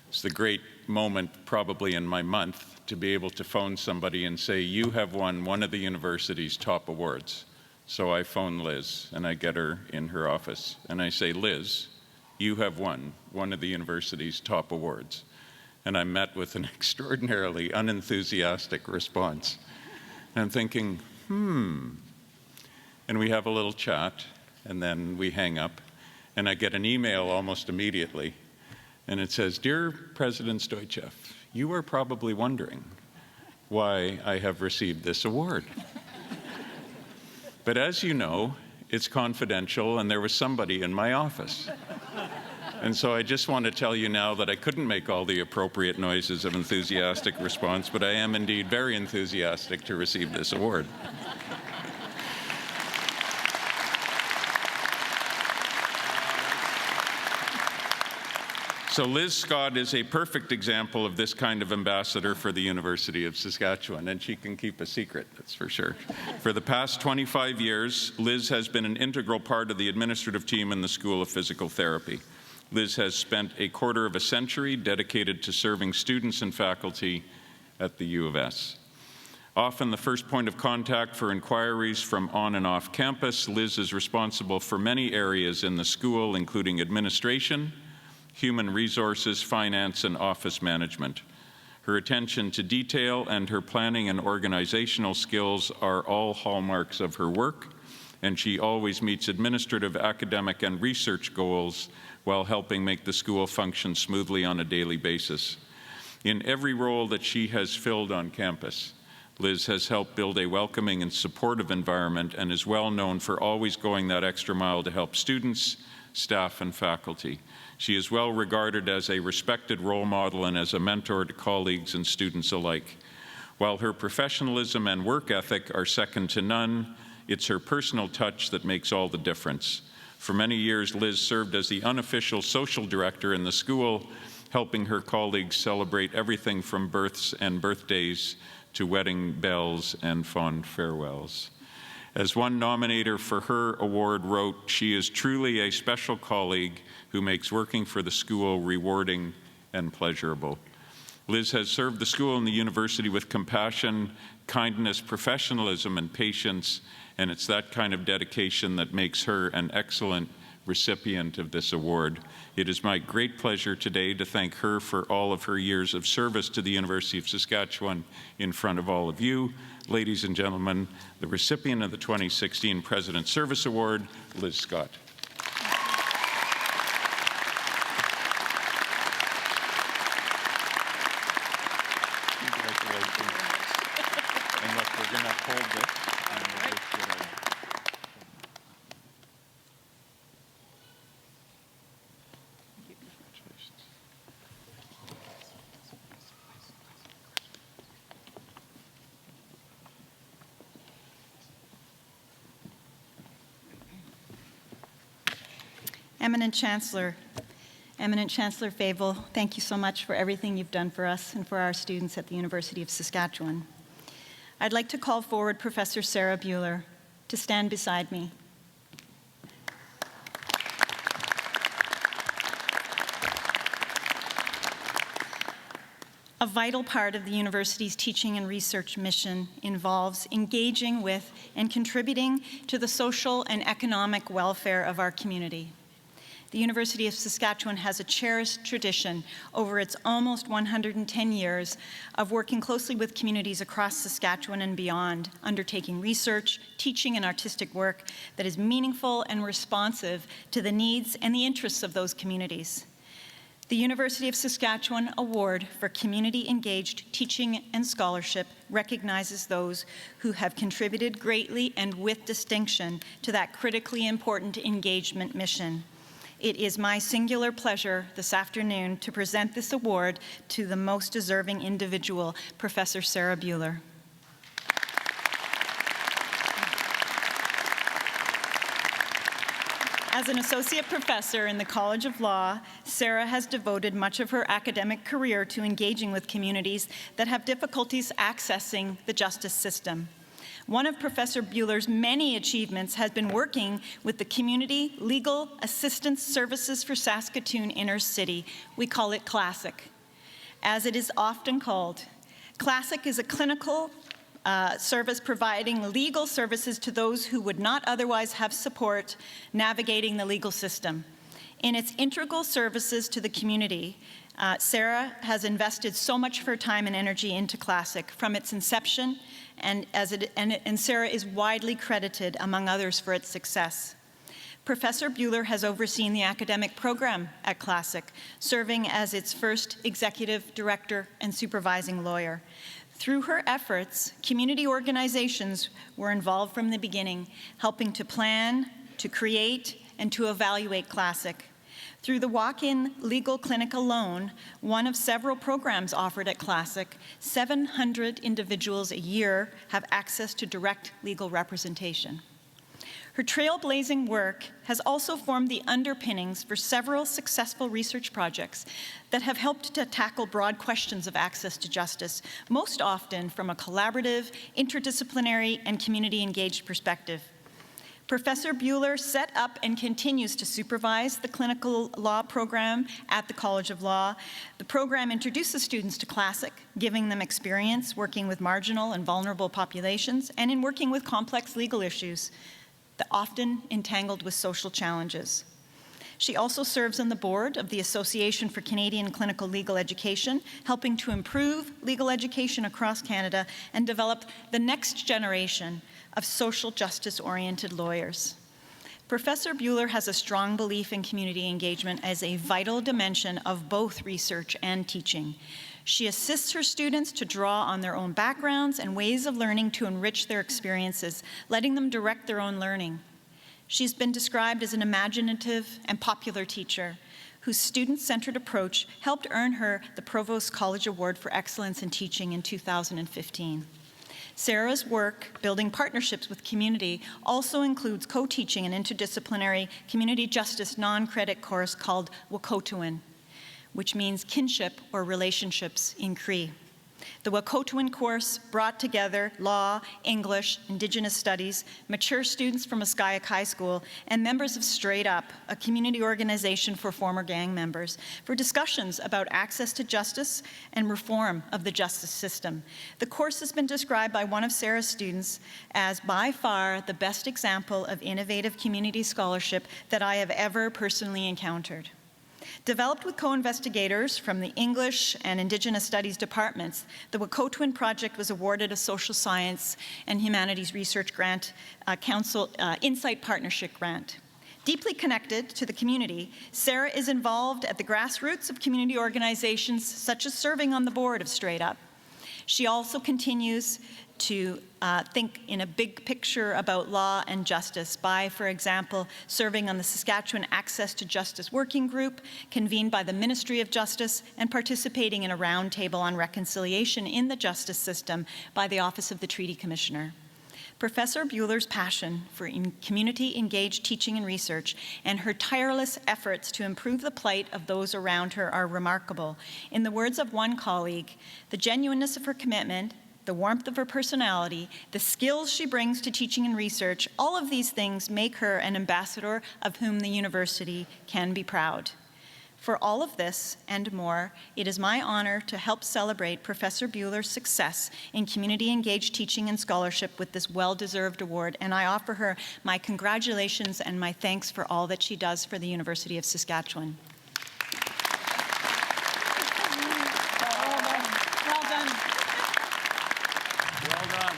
It's the great moment probably in my month to be able to phone somebody and say, you have won one of the university's top awards. So I phone Liz and I get her in her office and I say, Liz, you have won one of the university's top awards. And I'm met with an extraordinarily unenthusiastic response. And I'm thinking, And we have a little chat and then we hang up and I get an email almost immediately. And it says, Dear President Stoichev, you are probably wondering why I have received this award. But as you know, it's confidential and there was somebody in my office. And so I just want to tell you now that I couldn't make all the appropriate noises of enthusiastic response, but I am indeed very enthusiastic to receive this award. So Liz Scott is a perfect example of this kind of ambassador for the University of Saskatchewan, and she can keep a secret, that's for sure. For the past 25 years, Liz has been an integral part of the administrative team in the School of Physical Therapy. Liz has spent a quarter of a century dedicated to serving students and faculty at the U of S. Often the first point of contact for inquiries from on and off campus, Liz is responsible for many areas in the school, including administration, human resources, finance, and office management. Her attention to detail and her planning and organizational skills are all hallmarks of her work, and she always meets administrative, academic, and research goals while helping make the school function smoothly on a daily basis. In every role that she has filled on campus, Liz has helped build a welcoming and supportive environment and is well known for always going that extra mile to help students, staff, and faculty. She is well regarded as a respected role model and as a mentor to colleagues and students alike. While her professionalism and work ethic are second to none, it's her personal touch that makes all the difference. For many years, Liz served as the unofficial social director in the school, helping her colleagues celebrate everything from births and birthdays to wedding bells and fond farewells. As one nominator for her award wrote, she is truly a special colleague who makes working for the school rewarding and pleasurable. Liz has served the school and the university with compassion, kindness, professionalism, and patience, and it's that kind of dedication that makes her an excellent recipient of this award. It is my great pleasure today to thank her for all of her years of service to the University of Saskatchewan in front of all of you. Ladies and gentlemen, the recipient of the 2016 President's Service Award, Liz Scott. And look, we're going to hold this. And we'll just get our... Congratulations. Eminent Chancellor Fable, thank you so much for everything you've done for us and for our students at the University of Saskatchewan. I'd like to call forward Professor Sarah Buehler to stand beside me. A vital part of the university's teaching and research mission involves engaging with and contributing to the social and economic welfare of our community. The University of Saskatchewan has a cherished tradition over its almost 110 years of working closely with communities across Saskatchewan and beyond, undertaking research, teaching, and artistic work that is meaningful and responsive to the needs and the interests of those communities. The University of Saskatchewan Award for Community-Engaged Teaching and Scholarship recognizes those who have contributed greatly and with distinction to that critically important engagement mission. It is my singular pleasure this afternoon to present this award to the most deserving individual, Professor Sarah Buehler. As an associate professor in the College of Law, Sarah has devoted much of her academic career to engaging with communities that have difficulties accessing the justice system. One of Professor Buehler's many achievements has been working with the Community Legal Assistance Services for Saskatoon Inner City. We call it CLASSIC. As it is often called, CLASSIC is a clinical service providing legal services to those who would not otherwise have support navigating the legal system. In its integral services to the community, Sarah has invested so much of her time and energy into CLASSIC from its inception, and Sarah is widely credited, among others, for its success. Professor Buehler has overseen the academic program at CLASSIC, serving as its first executive director and supervising lawyer. Through her efforts, community organizations were involved from the beginning, helping to plan, to create, and to evaluate CLASSIC. Through the walk-in legal clinic alone, one of several programs offered at CLASSIC, 700 individuals a year have access to direct legal representation. Her trailblazing work has also formed the underpinnings for several successful research projects that have helped to tackle broad questions of access to justice, most often from a collaborative, interdisciplinary, and community-engaged perspective. Professor Buehler set up and continues to supervise the clinical law program at the College of Law. The program introduces students to CLASSIC, giving them experience working with marginal and vulnerable populations and in working with complex legal issues that often entangled with social challenges. She also serves on the board of the Association for Canadian Clinical Legal Education, helping to improve legal education across Canada and develop the next generation of social justice-oriented lawyers. Professor Buehler has a strong belief in community engagement as a vital dimension of both research and teaching. She assists her students to draw on their own backgrounds and ways of learning to enrich their experiences, letting them direct their own learning. She's been described as an imaginative and popular teacher whose student-centered approach helped earn her the Provost College Award for Excellence in Teaching in 2015. Sarah's work building partnerships with community also includes co-teaching an interdisciplinary community justice non-credit course called Oct22, which means kinship or relationships in Cree. The Oct22 course brought together law, English, Indigenous studies, mature students from Oskayak High School, and members of Straight Up, a community organization for former gang members, for discussions about access to justice and reform of the justice system. The course has been described by one of Sarah's students as by far the best example of innovative community scholarship that I have ever personally encountered. Developed with co-investigators from the English and Indigenous Studies departments, the Oct22 project was awarded a Social Science and Humanities Research Grant Council Insight Partnership Grant. Deeply connected to the community, Sarah is involved at the grassroots of community organizations, such as serving on the board of Straight Up. She also continues to think in a big picture about law and justice by, for example, serving on the Saskatchewan Access to Justice Working Group, convened by the Ministry of Justice, and participating in a roundtable on reconciliation in the justice system by the Office of the Treaty Commissioner. Professor Buehler's passion for community-engaged teaching and research and her tireless efforts to improve the plight of those around her are remarkable. In the words of one colleague, the genuineness of her commitment, the warmth of her personality, the skills she brings to teaching and research, all of these things make her an ambassador of whom the university can be proud. For all of this and more, it is my honor to help celebrate Professor Bueller's success in community-engaged teaching and scholarship with this well-deserved award, and I offer her my congratulations and my thanks for all that she does for the University of Saskatchewan. Well done. Well done.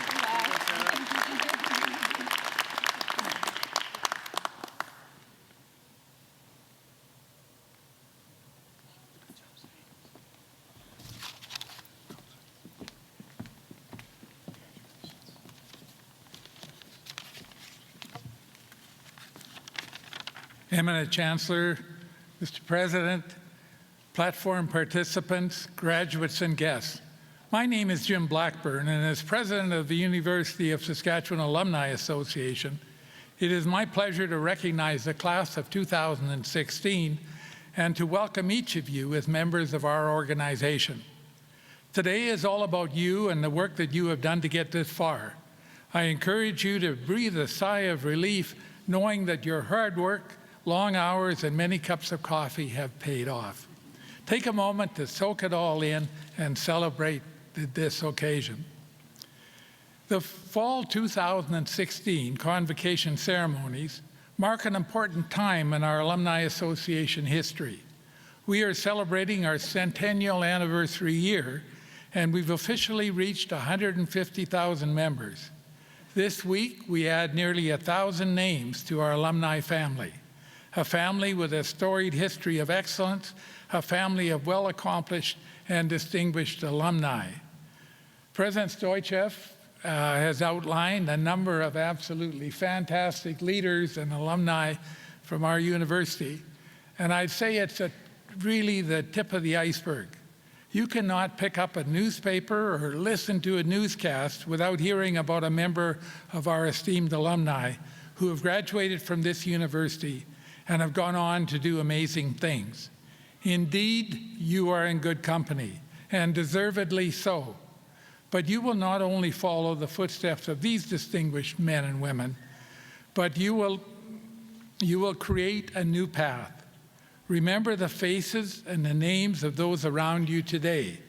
Eminent Chancellor, Mr. President, platform participants, graduates, and guests. My name is Jim Blackburn, and as President of the University of Saskatchewan Alumni Association, it is my pleasure to recognize the class of 2016 and to welcome each of you as members of our organization. Today is all about you and the work that you have done to get this far. I encourage you to breathe a sigh of relief knowing that your hard work, long hours, and many cups of coffee have paid off. Take a moment to soak it all in and celebrate this occasion. The fall 2016 Convocation ceremonies mark an important time in our Alumni Association history. We are celebrating our centennial anniversary year, and we've officially reached 150,000 members. This week, we add nearly 1,000 names to our alumni family. A family with a storied history of excellence, a family of well-accomplished and distinguished alumni. President Stoichev has outlined a number of absolutely fantastic leaders and alumni from our university, and I'd say it's really the tip of the iceberg. You cannot pick up a newspaper or listen to a newscast without hearing about a member of our esteemed alumni who have graduated from this university and have gone on to do amazing things. Indeed, you are in good company, and deservedly so. But you will not only follow the footsteps of these distinguished men and women, but you will create a new path. Remember the faces and the names of those around you today.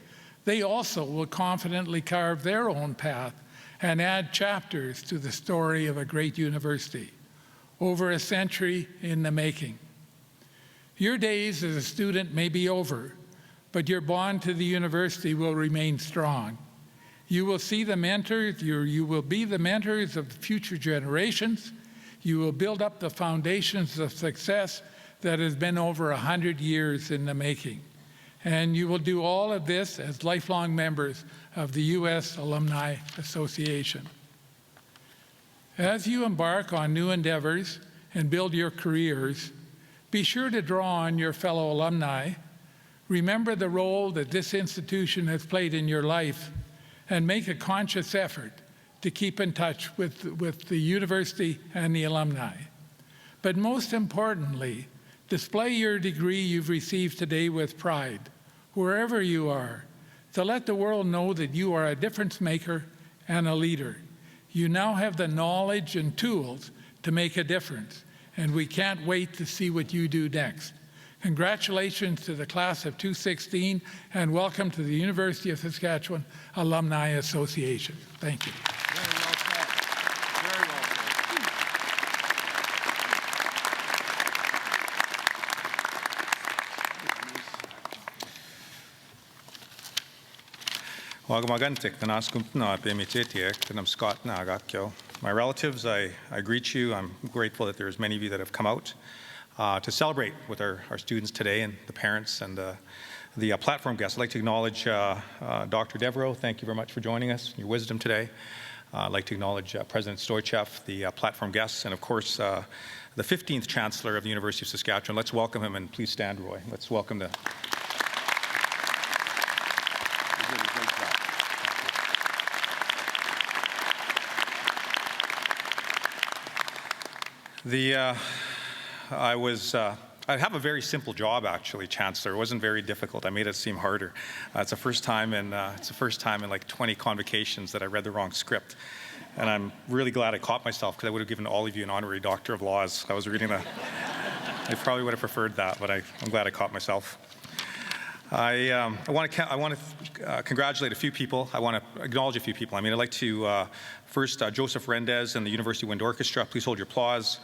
They also will confidently carve their own path and add chapters to the story of a great university. Over a century in the making. Your days as a student may be over, but your bond to the university will remain strong. You will see the mentors, you will be the mentors of future generations. You will build up the foundations of success that has been over 100 years in the making. And you will do all of this as lifelong members of the U.S. Alumni Association. As you embark on new endeavors and build your careers, be sure to draw on your fellow alumni. Remember the role that this institution has played in your life and make a conscious effort to keep in touch with the university and the alumni. But most importantly, display your degree you've received today with pride, wherever you are, to let the world know that you are a difference maker and a leader. You now have the knowledge and tools to make a difference, and we can't wait to see what you do next. Congratulations to the class of 2016, and welcome to the University of Saskatchewan Alumni Association. Thank you. Very well said. Very well My relatives, I greet you. I'm grateful that there's many of you that have come out to celebrate with our students today, and the parents and the platform guests. I'd like to acknowledge Dr. Devereaux. Thank you very much for joining us, your wisdom today. I'd like to acknowledge President Stoichev, the platform guests, and of course the 15th Chancellor of the University of Saskatchewan. Let's welcome him, and please stand, Roy. Let's welcome the... I have a very simple job, actually, Chancellor. It wasn't very difficult. I made it seem harder. It's the first time in like 20 convocations that I read the wrong script, and I'm really glad I caught myself, because I would have given all of you an honorary Doctor of Laws. I was reading I probably would have preferred that, but I'm glad I caught myself. I want to congratulate a few people. I want to acknowledge a few people. I mean, I'd like to first Joseph Rendez and the University Wind Orchestra. Please hold your applause.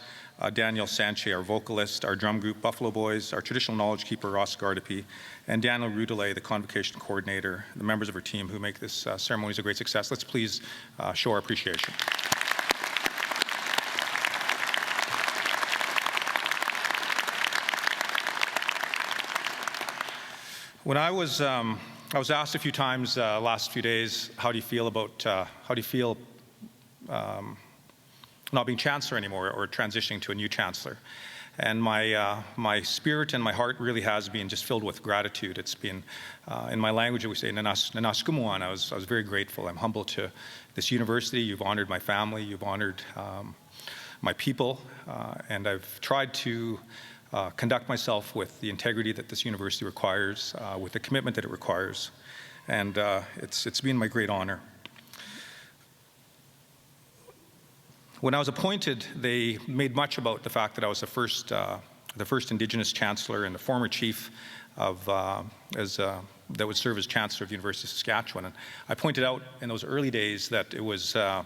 Daniel Sanchez, our vocalist, our drum group, Buffalo Boys, our traditional knowledge keeper, Ross Gardapi, and Daniel Rudelet, the Convocation coordinator, the members of our team who make this ceremony a great success. Let's please show our appreciation. When I was asked a few times last few days, how do you feel not being chancellor anymore or transitioning to a new chancellor? And my spirit and my heart really has been just filled with gratitude. It's been, in my language, we say, Nanaskumwan. I was very grateful. I'm humble to this university. You've honored my family. You've honored my people. And I've tried to conduct myself with the integrity that this university requires, with the commitment that it requires. And it's been my great honor. When I was appointed, they made much about the fact that I was the first Indigenous chancellor and the former chief of, that would serve as chancellor of the University of Saskatchewan. And I pointed out in those early days that it was, I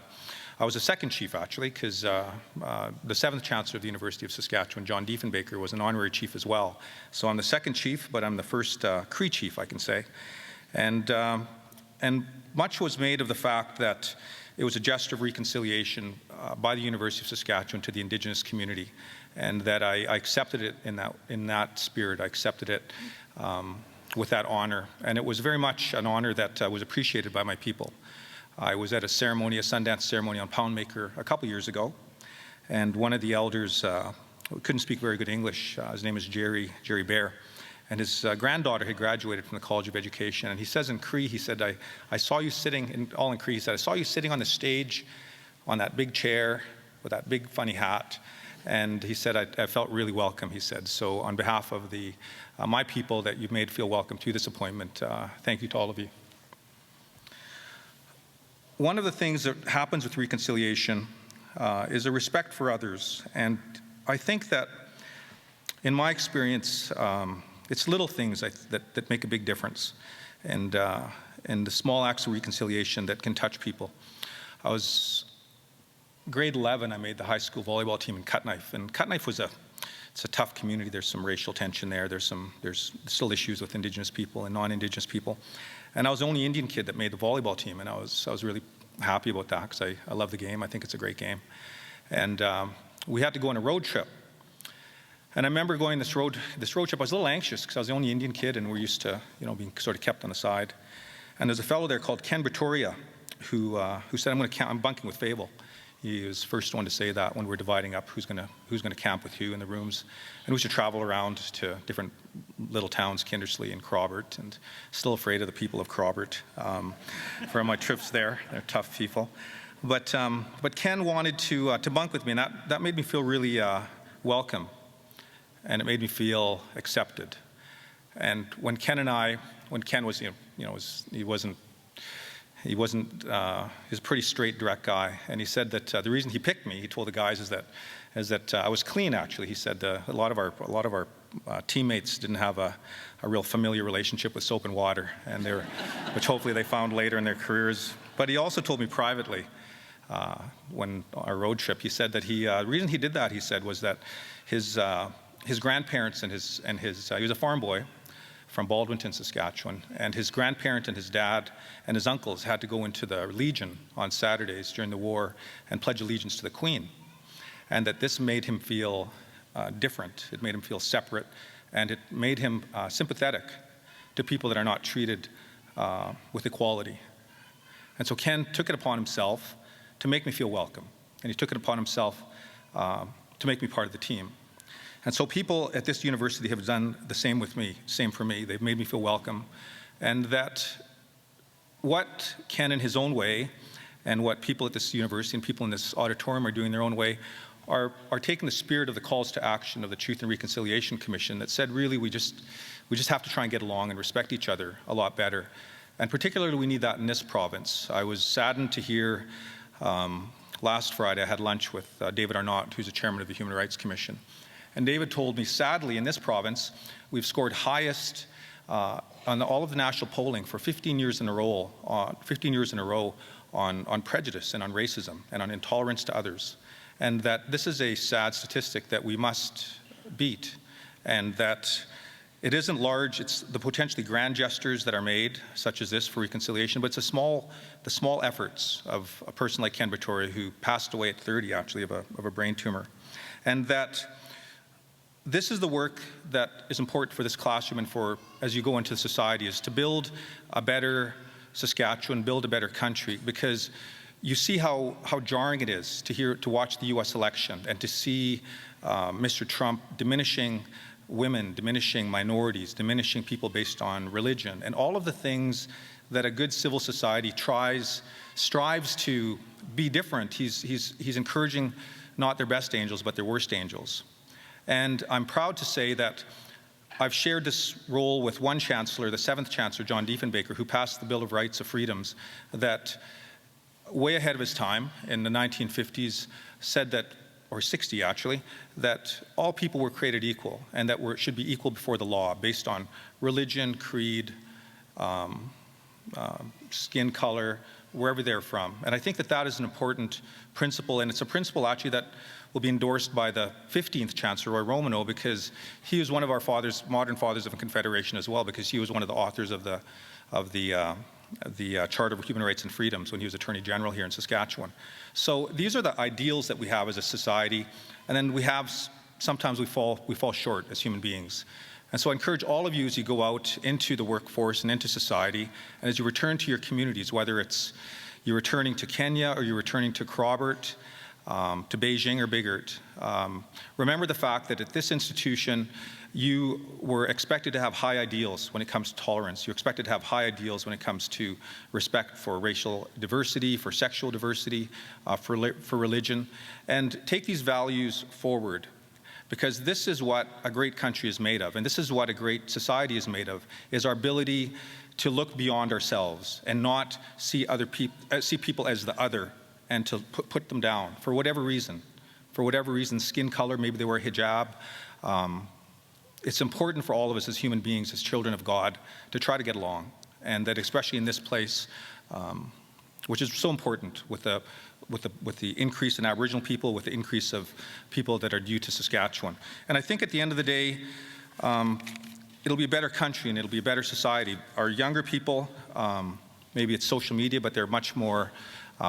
was the second chief actually, because the seventh chancellor of the University of Saskatchewan, John Diefenbaker, was an honorary chief as well. So I'm the second chief, but I'm the first Cree chief, I can say. And much was made of the fact that it was a gesture of reconciliation by the University of Saskatchewan to the Indigenous community, and that I accepted it in that spirit. I accepted it with that honor, and it was very much an honor that was appreciated by my people. I was at a ceremony, a Sundance ceremony on Poundmaker a couple years ago, and one of the elders couldn't speak very good English. His name is Jerry Bear. And his granddaughter had graduated from the College of Education. And he says in Cree, he said, I saw you sitting, all in Cree, he said, I saw you sitting on the stage on that big chair with that big funny hat. And he said, I felt really welcome, he said. So on behalf of my people that you've made feel welcome to this appointment, thank you to all of you. One of the things that happens with reconciliation is a respect for others. And I think that in my experience, it's little things that make a big difference, and the small acts of reconciliation that can touch people. I was grade 11. I made the high school volleyball team in Cutknife, and Cutknife it's a tough community. There's some racial tension there. There's still issues with Indigenous people and non-Indigenous people, and I was the only Indian kid that made the volleyball team, and I was really happy about that because I love the game. I think it's a great game, and we had to go on a road trip. And I remember going this road trip. I was a little anxious because I was the only Indian kid, and we're used to, being sort of kept on the side. And there's a fellow there called Ken Pretoria who said, I'm bunking with Fable. He was the first one to say that when we were dividing up who's going to camp with who in the rooms. And we should travel around to different little towns, Kindersley and Crobert, and still afraid of the people of Crobert for my trips there. They're tough people. But Ken wanted to bunk with me, and that made me feel really welcome. And it made me feel accepted. And when Ken was, he was a pretty straight, direct guy. And he said that the reason he picked me, he told the guys, is that I was clean. Actually, he said a lot of our teammates didn't have a real familiar relationship with soap and water, which hopefully they found later in their careers. But he also told me privately, when on our road trip, he said that the reason he did that, he said, was that his grandparents and his he was a farm boy from Baldwinton, Saskatchewan, and his grandparent and his dad and his uncles had to go into the Legion on Saturdays during the war and pledge allegiance to the Queen, and that this made him feel different. It made him feel separate, and it made him sympathetic to people that are not treated with equality. And so Ken took it upon himself to make me feel welcome, and he took it upon himself to make me part of the team. And so people at this university have done the same with me, same for me. They've made me feel welcome. And that what Ken in his own way and what people at this university and people in this auditorium are doing their own way are taking the spirit of the calls to action of the Truth and Reconciliation Commission that said, really, we just have to try and get along and respect each other a lot better. And particularly we need that in this province. I was saddened to hear last Friday I had lunch with David Arnott, who's the chairman of the Human Rights Commission. And David told me, sadly, in this province, we've scored highest on all of the national polling for 15 years in a row on prejudice and on racism and on intolerance to others. And that this is a sad statistic that we must beat, and that it isn't large. It's the potentially grand gestures that are made, such as this, for reconciliation, but it's the small efforts of a person like Ken Victoria, who passed away at 30, actually, of a brain tumor. And that this is the work that is important for this classroom and for, as you go into society, is to build a better Saskatchewan, build a better country, because you see how jarring it is to watch the U.S. election and to see Mr. Trump diminishing women, diminishing minorities, diminishing people based on religion, and all of the things that a good civil society strives to be different. He's encouraging not their best angels, but their worst angels. And I'm proud to say that I've shared this role with one chancellor, the 7th Chancellor, John Diefenbaker, who passed the Bill of Rights of Freedoms, that way ahead of his time in the 1950s said that, or 60 actually, that all people were created equal and that should be equal before the law based on religion, creed, skin color, wherever they're from. And I think that that is an important principle, and it's a principle actually that will be endorsed by the 15th Chancellor, Roy Romano, because he was one of our modern fathers of the Confederation as well, because he was one of the authors of the Charter of Human Rights and Freedoms when he was Attorney General here in Saskatchewan. So these are the ideals that we have as a society, and then sometimes we fall short as human beings. And so I encourage all of you as you go out into the workforce and into society, and as you return to your communities, whether it's you're returning to Kenya or you're returning to Crobert, to Beijing or Bigart, remember the fact that at this institution, you were expected to have high ideals when it comes to tolerance. You're expected to have high ideals when it comes to respect for racial diversity, for sexual diversity, for religion, and take these values forward, because this is what a great country is made of, and this is what a great society is made of, is our ability to look beyond ourselves and not see people as the other, and to put them down for whatever reason. For whatever reason, skin color, maybe they wear a hijab. It's important for all of us as human beings, as children of God, to try to get along. And that especially in this place, which is so important with the increase in Aboriginal people, with the increase of people that are due to Saskatchewan. And I think at the end of the day, it'll be a better country and it'll be a better society. Our younger people, maybe it's social media, but they're much more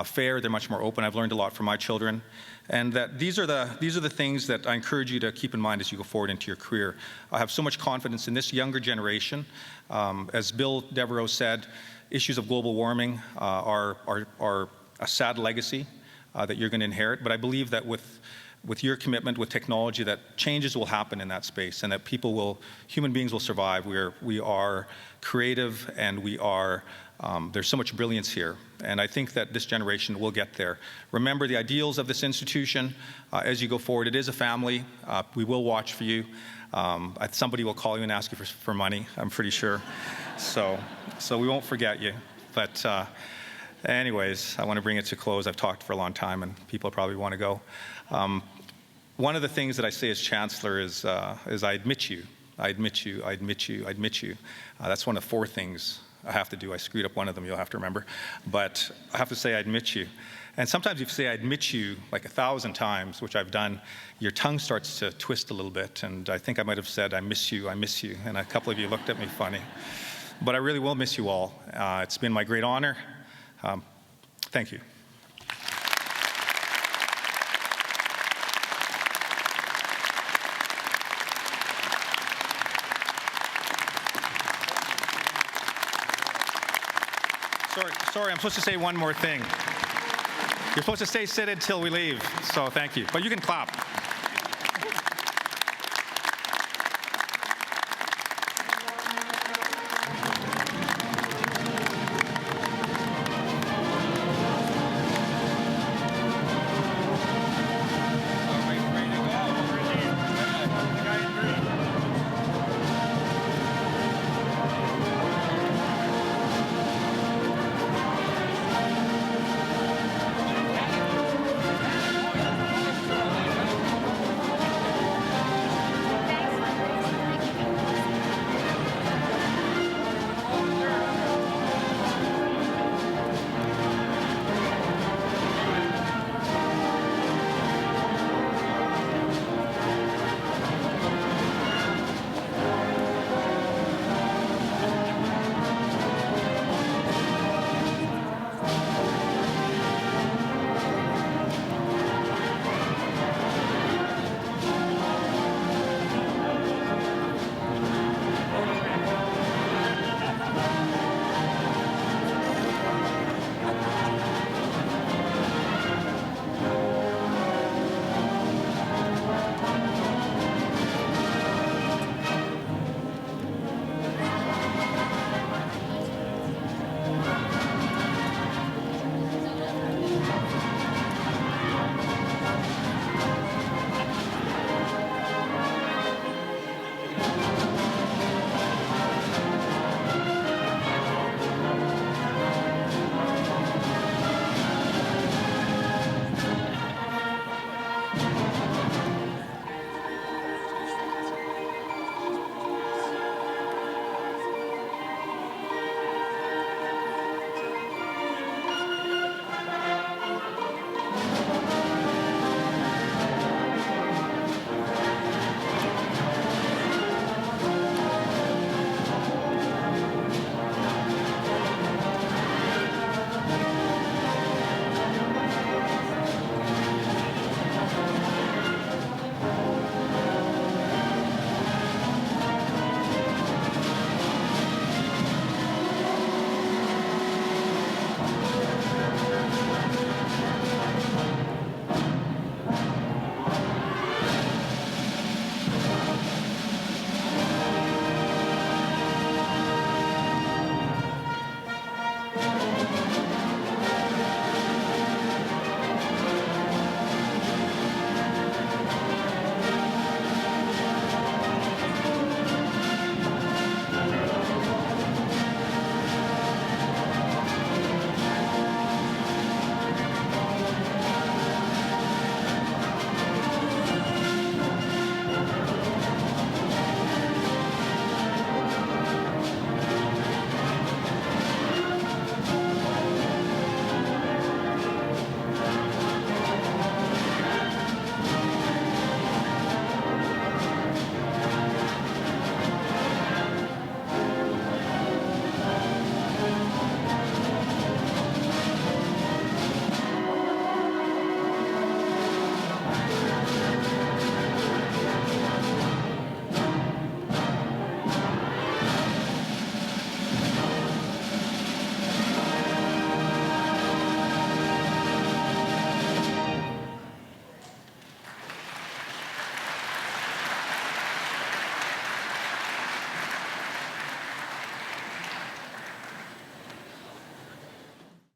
fair, they're much more open. I've learned a lot from my children. And that these are the things that I encourage you to keep in mind as you go forward into your career. I have so much confidence in this younger generation. As Bill Devereaux said, issues of global warming are a sad legacy that you're going to inherit. But I believe that with your commitment, with technology, that changes will happen in that space, and that human beings will survive. We are creative, and there's so much brilliance here. And I think that this generation will get there. Remember the ideals of this institution as you go forward. It is a family. We will watch for you. Somebody will call you and ask you for money, I'm pretty sure. So we won't forget you. But anyways, I want to bring it to close. I've talked for a long time, and people probably want to go. One of the things that I say as Chancellor is I admit you. I admit you, I admit you, I admit you. That's one of 4 things I have to do. I screwed up one of them, you'll have to remember. But I have to say I admit you. And sometimes if you say I admit you like 1,000 times, which I've done, your tongue starts to twist a little bit. And I think I might have said I miss you, I miss you. And a couple of you looked at me funny. But I really will miss you all. It's been my great honor. Thank you. Sorry, I'm supposed to say one more thing. You're supposed to stay seated till we leave, so thank you. But you can clap.